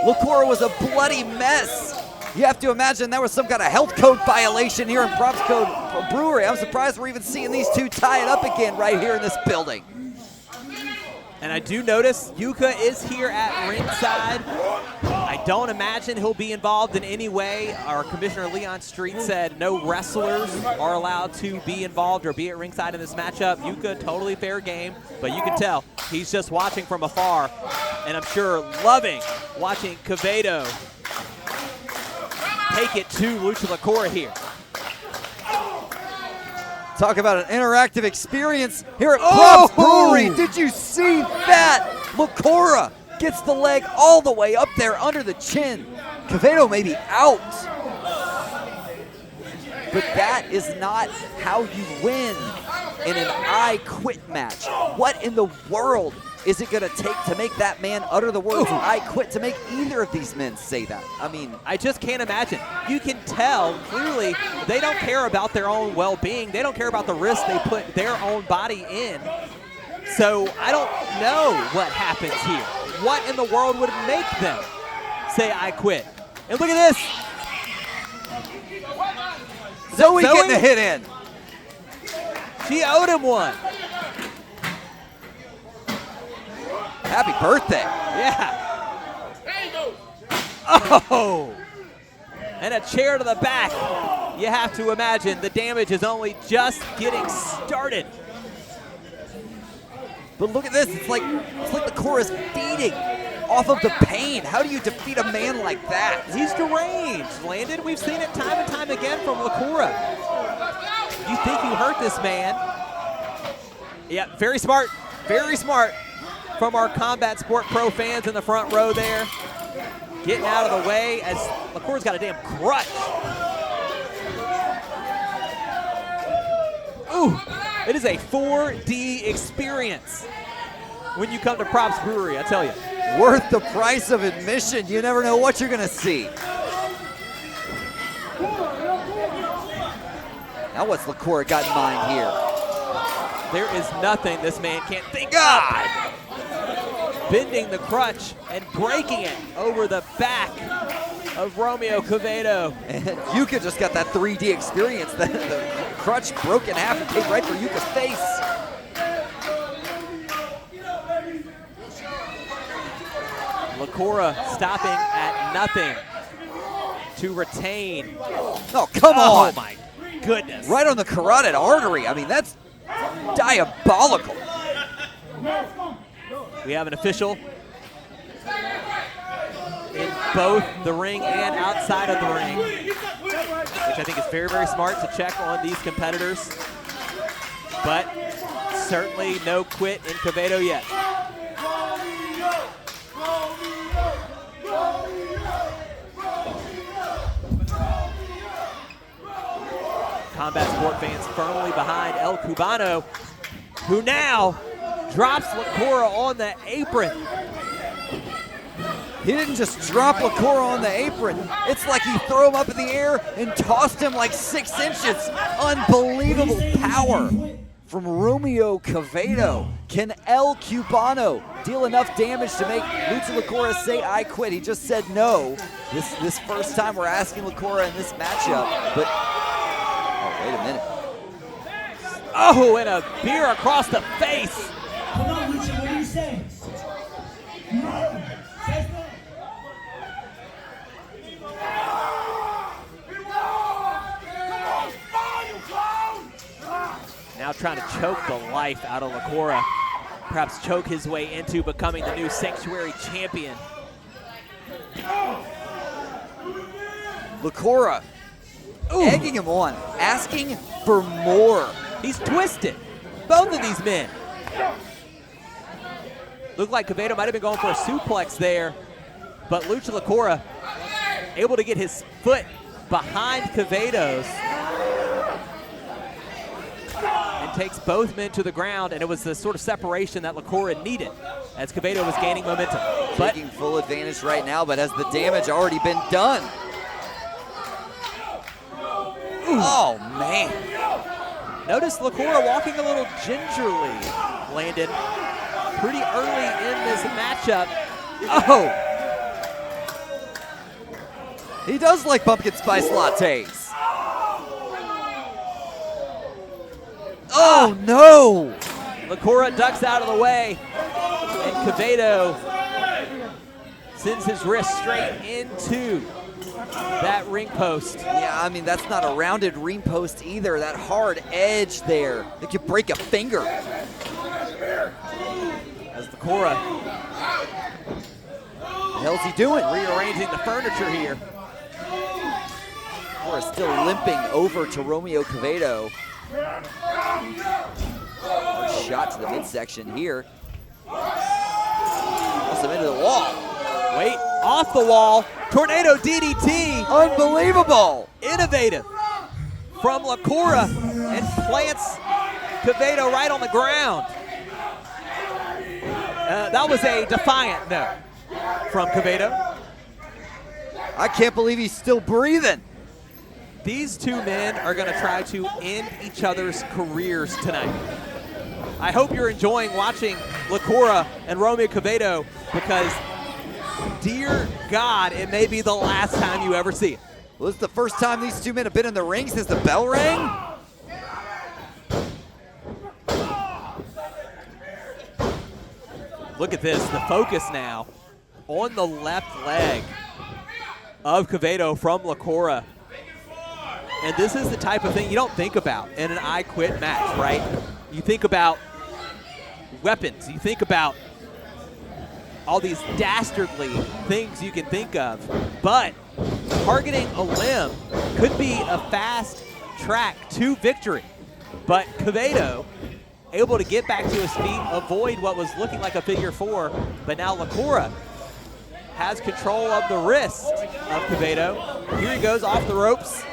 Locura was a bloody mess. You have to imagine that was some kind of health code violation here in Props Code Brewery. I'm surprised we're even seeing these two tie it up again right here in this building. And I do notice Yuka is here at ringside. I don't imagine he'll be involved in any way. Our Commissioner Leon Street said no wrestlers are allowed to be involved or be at ringside in this matchup. Yuka, totally fair game, but you can tell he's just watching from afar, and I'm sure loving watching Quevedo take it to Lucha Locura here. Talk about an interactive experience here at Props Brewery. Did you see that? Locura gets the leg all the way up there under the chin. Quevedo may be out. But that is not how you win in an I quit match. What in the world is it going to take to make that man utter the words I quit, to make either of these men say that? I mean, I just can't imagine. You can tell clearly they don't care about their own well-being. They don't care about the risk they put their own body in. So I don't know what happens here. What in the world would make them say I quit? And look at this. Zoe getting a hit in. She owed him one. Happy birthday. Yeah. Oh. And a chair to the back. You have to imagine the damage is only just getting started. But look at this. It's like Locora's feeding off of the pain. How do you defeat a man like that? He's deranged, Landon. We've seen it time and time again from Locura. You think you hurt this man. Yeah, very smart from our Combat Sport Pro fans in the front row there. Getting out of the way as Locura's got a damn crutch. Ooh, it is a 4D experience when you come to Props Brewery, I tell you. Worth the price of admission. You never know what you're going to see. Now what's Locura got in mind here? There is nothing this man can't think of. Bending the crutch and breaking it over the back of Romeo Quevedo. And Yuka just got that 3D experience. The crutch broke in half and came right for Yuka's face. Locura stopping at nothing to retain. Oh, come on. Oh, my goodness. Right on the carotid artery. I mean, that's diabolical. We have an official in both the ring and outside of the ring, which I think is very, very smart to check on these competitors. But certainly no quit in Quevedo yet. Combat Sport fans firmly behind El Cubano, who now drops Locura on the apron. He didn't just drop Locura on the apron. It's like he threw him up in the air and tossed him like 6 inches. Unbelievable power from Romeo Quevedo. Can El Cubano deal enough damage to make Lucha Locura say I quit? He just said no. This first time we're asking Locura in this matchup, but oh, wait a minute. Oh, and a beer across the face. Come on, Lucha, what do you say? No. Say no. Now trying to choke the life out of Locura. Perhaps choke his way into becoming the new Sanctuary champion. Locura egging him on, asking for more. He's twisted. Both of these men. Looked like Quevedo might have been going for a suplex there, but Lucha Locura able to get his foot behind Quevedo's and takes both men to the ground, and it was the sort of separation that Locura needed as Quevedo was gaining momentum. But taking full advantage right now, but has the damage already been done? Oh, man. Notice Locura walking a little gingerly, Landon, pretty early in this matchup. Oh! He does like pumpkin spice lattes. Oh, no! Locura ducks out of the way, and Quevedo sends his wrist straight into that ring post. Yeah, I mean, that's not a rounded ring post either. That hard edge there, it could break a finger. As Locura, What the hell's he doing? rearranging the furniture here. Locura still limping over to Romeo Quevedo. Hard shot to the midsection here. Toss him into the wall. Wait, off the wall. Tornado DDT. Unbelievable. Innovative from Locura and plants Quevedo right on the ground. That was a defiant no from Quevedo. I can't believe he's still breathing. These two men are going to try to end each other's careers tonight. I hope you're enjoying watching Locura and Romeo Quevedo because, dear God, it may be the last time you ever see it. Well, this is the first time these two men have been in the ring since the bell rang. Look at this, the focus now on the left leg of Quevedo from Locura. And this is the type of thing you don't think about in an I Quit match, right? You think about weapons, you think about all these dastardly things you can think of, but targeting a limb could be a fast track to victory. But Quevedo able to get back to his feet, avoid what was looking like a figure four, but now Locura has control of the wrist of Quevedo. Here he goes off the ropes.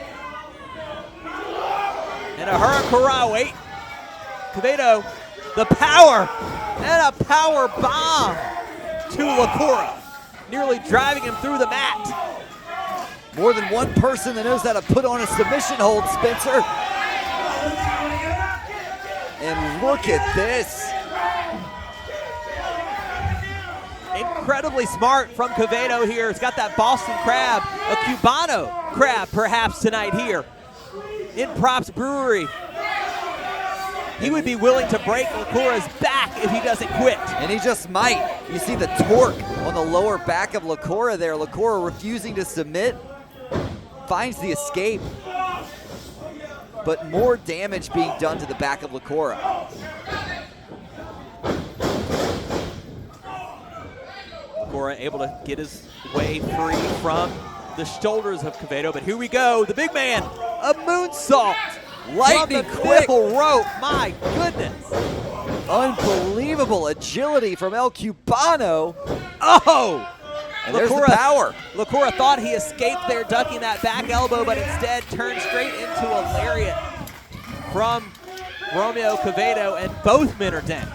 And a Hurricane, wait. Quevedo, the power, and a power bomb to Locura, nearly driving him through the mat. More than one person that knows how to put on a submission hold, Spencer. And look at this. Incredibly smart from Quevedo here. He's got that Boston crab, a Cubano crab perhaps tonight here in Props Brewery. He would be willing to break Locura's back if he doesn't quit. And he just might. You see the torque on the lower back of Locura there. Locura refusing to submit. Finds the escape. But more damage being done to the back of Locura. Locura able to get his way free from the shoulders of Quevedo, but here we go, the big man, a moonsault. Lightning from the quick. middle rope, my goodness. Unbelievable agility from El Cubano. Oh! And there's the power. Locura thought he escaped there, ducking that back elbow, but instead turned straight into a lariat from Romeo Quevedo, and both men are down.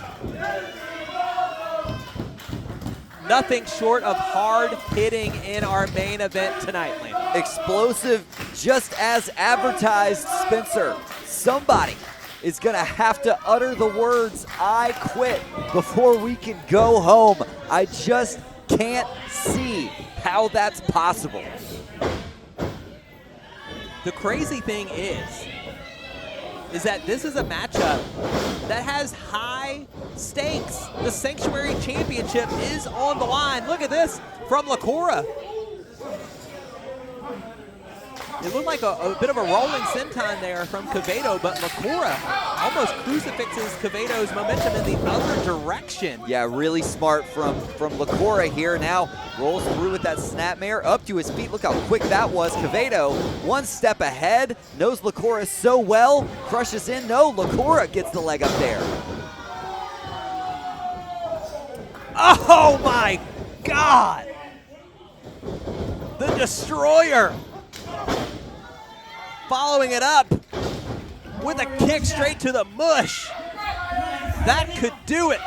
Nothing short of hard hitting in our main event tonight, Lane. Explosive, just as advertised, Spencer. Somebody is going to have to utter the words, "I quit," before we can go home. I just can't see how that's possible. The crazy thing is that this is a matchup that has high stakes. The Sanctuary Championship is on the line. Look at this from Locura. It looked like a bit of a rolling senton there from Quevedo, but Locura almost crucifixes Quevedo's momentum in the other direction. Yeah, really smart from Locura here. Now rolls through with that snapmare up to his feet. Look how quick that was. Quevedo one step ahead, knows Locura so well, crushes in. No, Locura gets the leg up there. Oh my God! The Destroyer following it up with a kick straight to the mush. That could do it.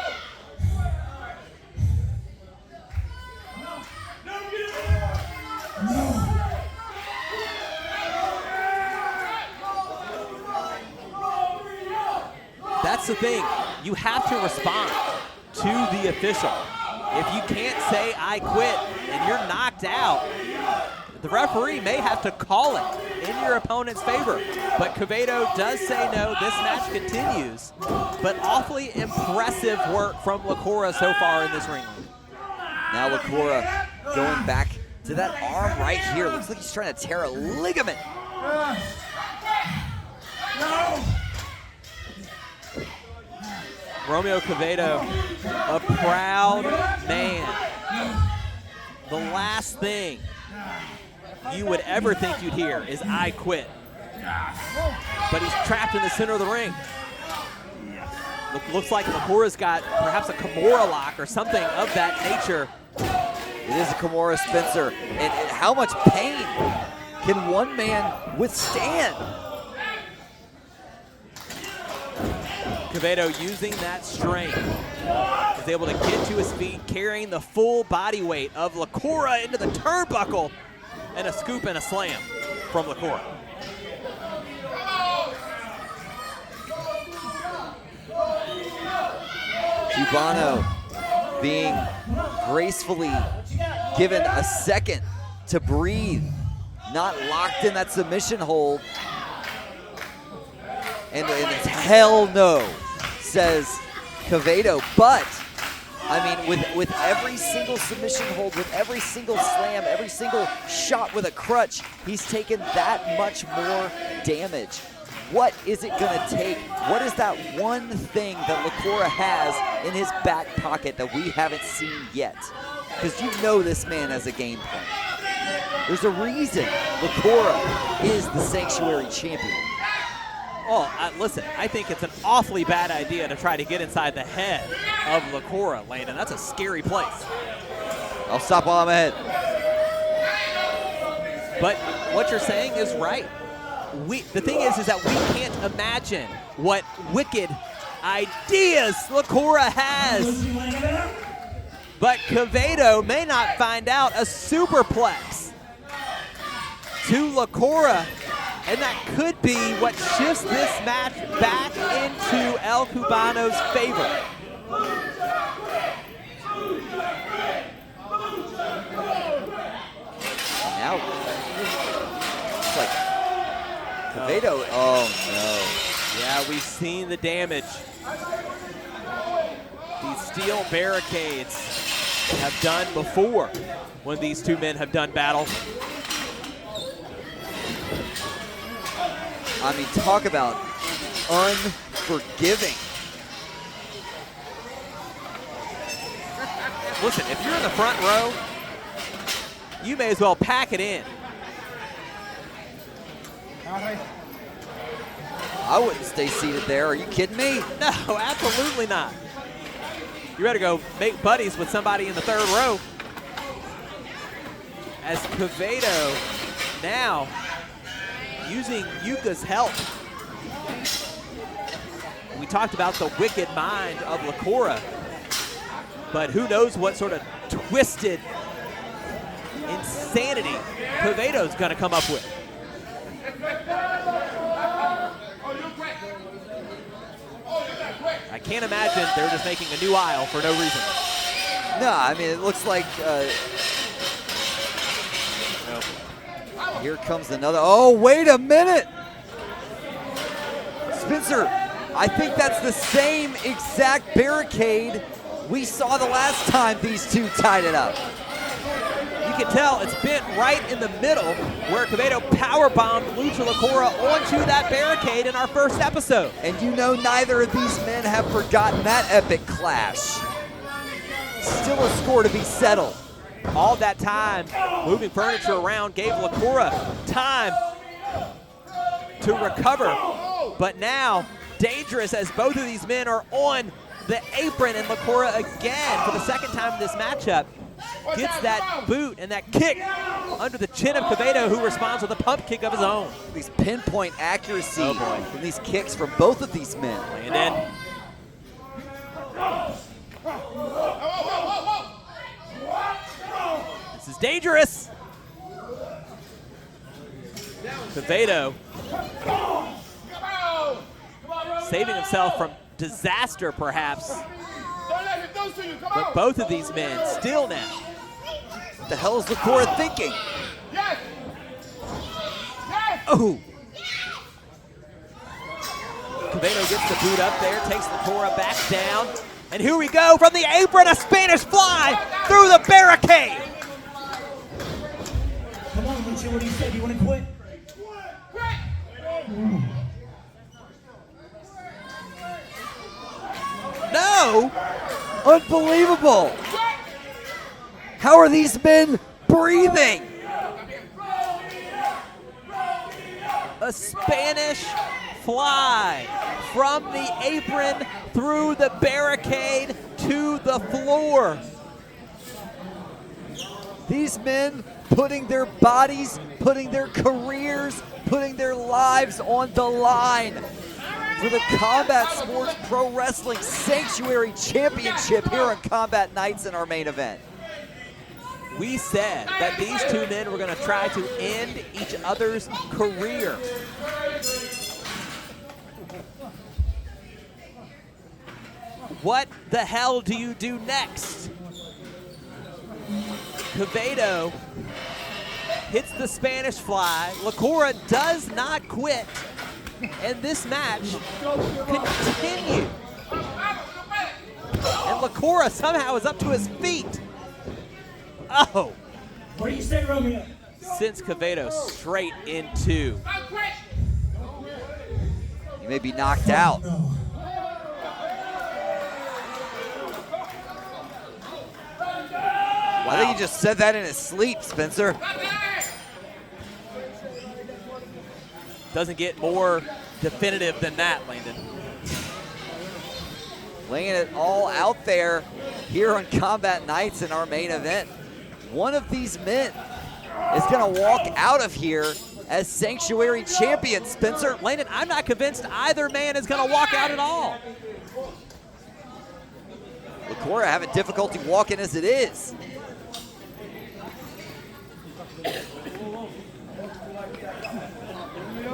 That's the thing. You have to respond to the official. If you can't say "I quit" and you're knocked out, the referee may have to call it in your opponent's favor. But Quevedo does say no. This match continues. But awfully impressive work from Locura so far in this ring. Now Locura going back to that arm right here. Looks like he's trying to tear a ligament. No! Romeo Quevedo, a proud man. The last thing you would ever think you'd hear is "I quit." But he's trapped in the center of the ring. Looks like Locura's got perhaps a Kimura lock or something of that nature. It is a Kimura, Spencer. And how much pain can one man withstand? Quevedo using that strength is able to get to his feet, carrying the full body weight of Locura into the turnbuckle, and a scoop and a slam from Locura. Cubano being gracefully given a second to breathe, not locked in that submission hold. And it's hell no, says Quevedo. But, I mean, with every single submission hold, with every single slam, every single shot with a crutch, he's taken that much more damage. What is it going to take? What is that one thing that Locura has in his back pocket that we haven't seen yet? Because you know this man has a game plan. There's a reason Locura is the Sanctuary champion. Oh, listen, I think it's an awfully bad idea to try to get inside the head of Locura, Landon. That's a scary place. I'll stop while I'm ahead. But what you're saying is right. The thing is that we can't imagine what wicked ideas Locura has. But Quevedo may not find out a superplex to Locura, and that could be what shifts this match back into El Cubano's favor. Now, it's like Quevedo, oh no. Yeah, we've seen the damage. These steel barricades have done before when these two men have done battle. I mean, talk about unforgiving. Listen, if you're in the front row, you may as well pack it in. I wouldn't stay seated there. Are you kidding me? No, absolutely not. You better go make buddies with somebody in the third row. As Quevedo now using Yuka's help. We talked about the wicked mind of Locura, but who knows what sort of twisted insanity Quevedo's gonna come up with. I can't imagine they're just making a new aisle for no reason. No, I mean, it looks like here comes another. Oh, wait a minute. Spencer, I think that's the same exact barricade we saw the last time these two tied it up. You can tell it's bent right in the middle where Quevedo powerbombed Lucha Locura onto that barricade in our first episode. And you know neither of these men have forgotten that epic clash. Still a score to be settled. All that time, moving furniture around gave Locura time to recover. But now, dangerous as both of these men are on the apron, and Locura again, for the second time in this matchup, gets that boot and that kick under the chin of Quevedo, who responds with a pump kick of his own. These pinpoint accuracy from these kicks from both of these men. And then this is dangerous. Quevedo saving himself from disaster, perhaps. But both of these men still now. What the hell is Locura thinking? Oh! Quevedo gets the boot up there, takes Locura back down. And here we go from the apron, a Spanish fly through the barricade. Come on, Lucha, what do you say? Do you want to quit? No! Unbelievable! How are these men breathing? a Spanish fly from the apron through the barricade to the floor. These men putting their bodies, putting their careers, putting their lives on the line for the Combat Sports Pro Wrestling Sanctuary Championship here on Combat Nights in our main event. We said that these two men were going to try to end each other's career. What the hell do you do next? Quevedo hits the Spanish fly. Locura does not quit. And this match continues. And Locura somehow is up to his feet. Oh. What do you say, Romeo? Sends Quevedo straight into. He may be knocked out. I think he just said that in his sleep, Spencer. Doesn't get more definitive than that, Landon. Laying it all out there here on Combat Nights in our main event. One of these men is going to walk out of here as Sanctuary champion, Spencer. Landon, I'm not convinced either man is going to walk out at all. Locura having difficulty walking as it is.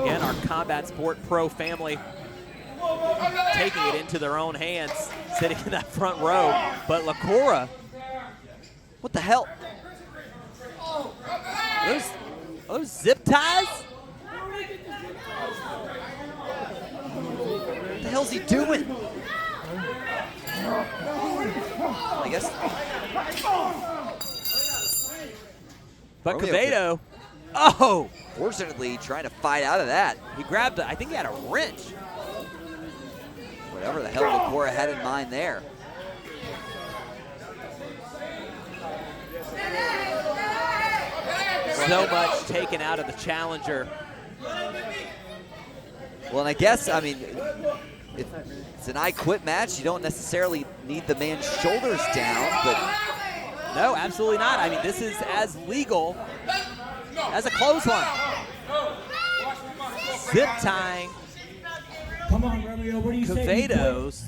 Again, our Combat Sport Pro family taking it into their own hands, sitting in that front row. But Locura, what the hell? Are those zip ties? What the hell's he doing? I guess. But Romeo Quevedo, oh! Fortunately, trying to fight out of that. He grabbed, I think he had a wrench. Whatever the hell Locura had in mind there. So much taken out of the challenger. Well, and I guess, I mean, it's an I quit match. You don't necessarily need the man's shoulders down, but. No, absolutely not. I mean, this is as legal as a clothesline. Zip tying Come on, Romeo, what do you say? Quevedo's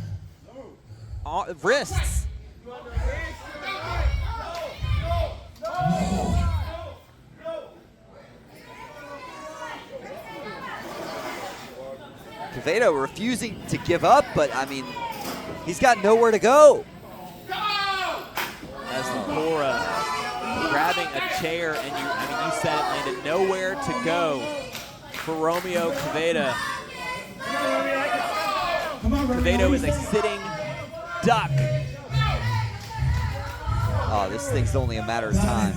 wrists. Quevedo refusing to give up, but I mean, he's got nowhere to go. As Locura grabbing a chair, and you said it, Landon, nowhere to go for Romeo Quevedo. Quevedo is a sitting duck. Oh, this thing's only a matter of time.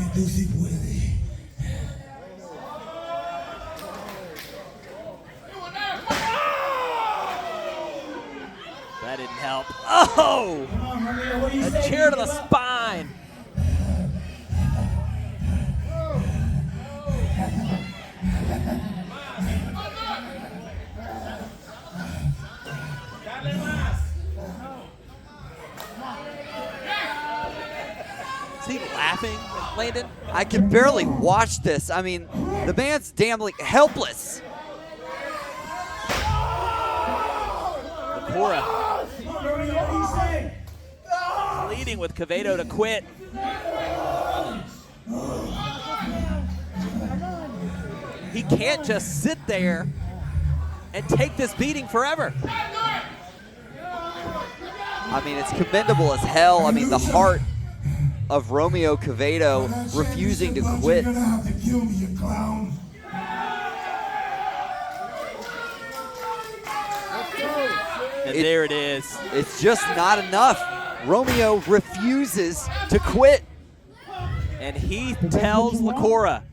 That didn't help. Oh! A chair to the spine. Is he laughing, Landon? I can barely watch this. I mean, the man's damnly helpless. Locura pleading with Quevedo to quit. He can't just sit there and take this beating forever. I mean, it's commendable as hell. I mean, the heart of Romeo Quevedo refusing to quit. You're gonna have to kill me, you clown. And there it is. It's just not enough. Romeo refuses to quit. And he tells Locura,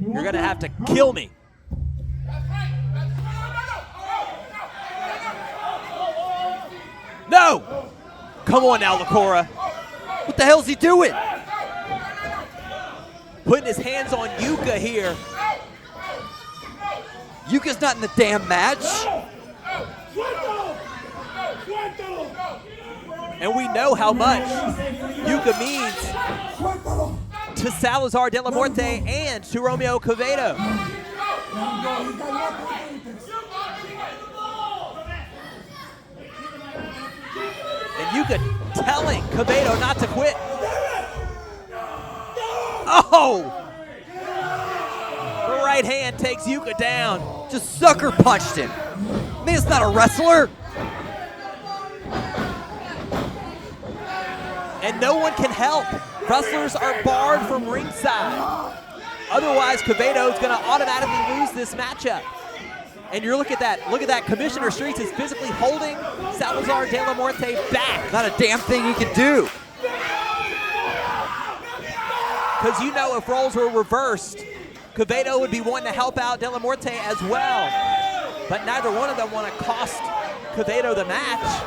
you're going to have to kill me. No! Come on now, Locura. What the hell's he doing? Putting his hands on Yuka here. Yuka's not in the damn match. And we know how much Yuka means to Salazar de la Morte and to Romeo Quevedo. And Yuka telling Quevedo not to quit. Oh! The right hand takes Yuka down. Just sucker punched him. Man's not a wrestler. And no one can help. Wrestlers are barred from ringside. Otherwise, Quevedo's gonna automatically lose this matchup. And you're look at that. Commissioner Streets is physically holding Salazar de la Morte back. Not a damn thing he can do. Because you know if roles were reversed, Quevedo would be wanting to help out de la Morte as well. But neither one of them want to cost Quevedo the match.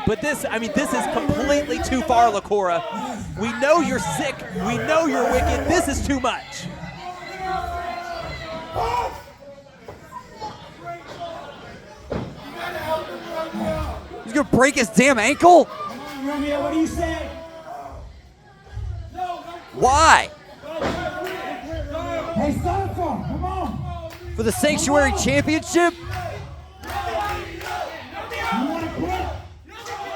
But this is completely too far, Locura. We know you're sick. We know you're wicked. This is too much. He's gonna break his damn ankle? Romeo, what do you say? Why? Hey, Salazar, come on. For the Sanctuary Championship? You want to quit?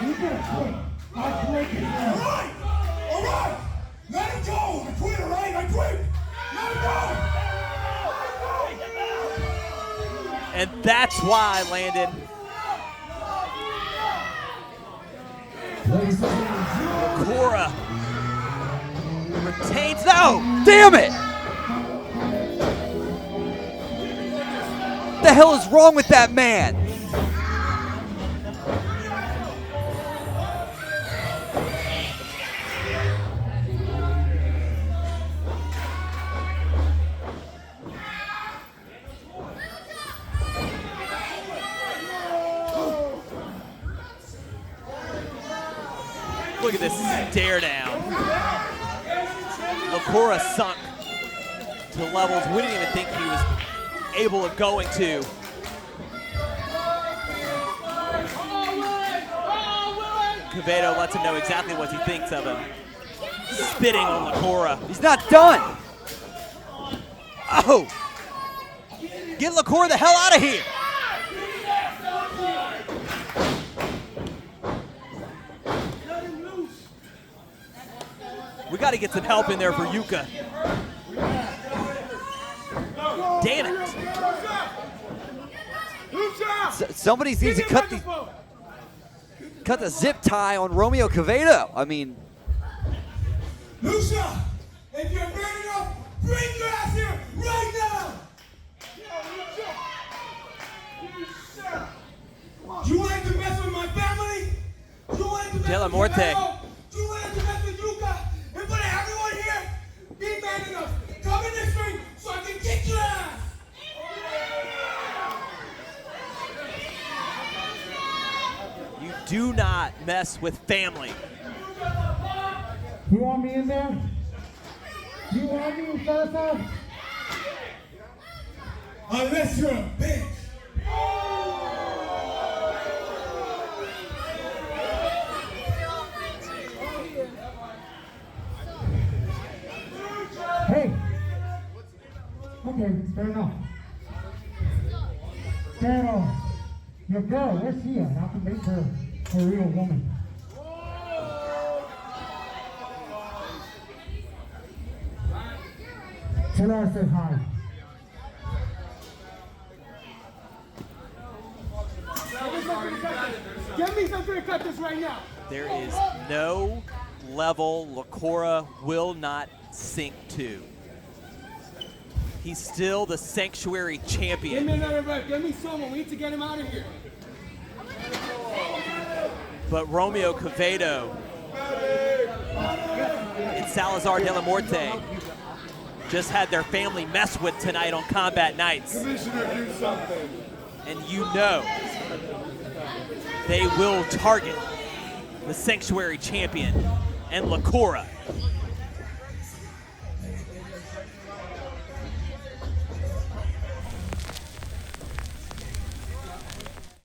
You better quit. I'll break it down. All right. Let him go. I quit, all right? I quit. Let him go. And that's why, Landon, Locura retains. No! Damn it! What the hell is wrong with that man? Look at this stare down. Locura sunk to levels we didn't even think he was able of going to. Quevedo lets him know exactly what he thinks of him. Spitting on Locura. He's not done. Oh! Get Locura the hell out of here! We got to get some help in there for Yuka. Damn it. Somebody needs to cut the zip tie on Romeo Quevedo. I mean, Lucha, if you're man enough, bring your ass here right now. You wanted to mess with my family? You wanted to mess De la with Morte. Quevedo? You wanted to mess with Yuka? In front of everyone here, be man enough. Come in this ring so I can kick your ass. You do not mess with family. You want me in there? You want me, Salazar? Unless you're a bitch. Hey. Okay, fair enough. Pero, your girl, where's she at? I can make her a real woman. Tell her I said hi. Get me something to cut this right now. There is no level Locura will not sink to. He's still the Sanctuary Give champion. me another rep. Give me someone. We need to get him out of here. But Romeo Quevedo and Salazar de la Morte just had their family messed with tonight on Combat Nights. Commissioner, do something. And you know they will target the Sanctuary champion and Locura.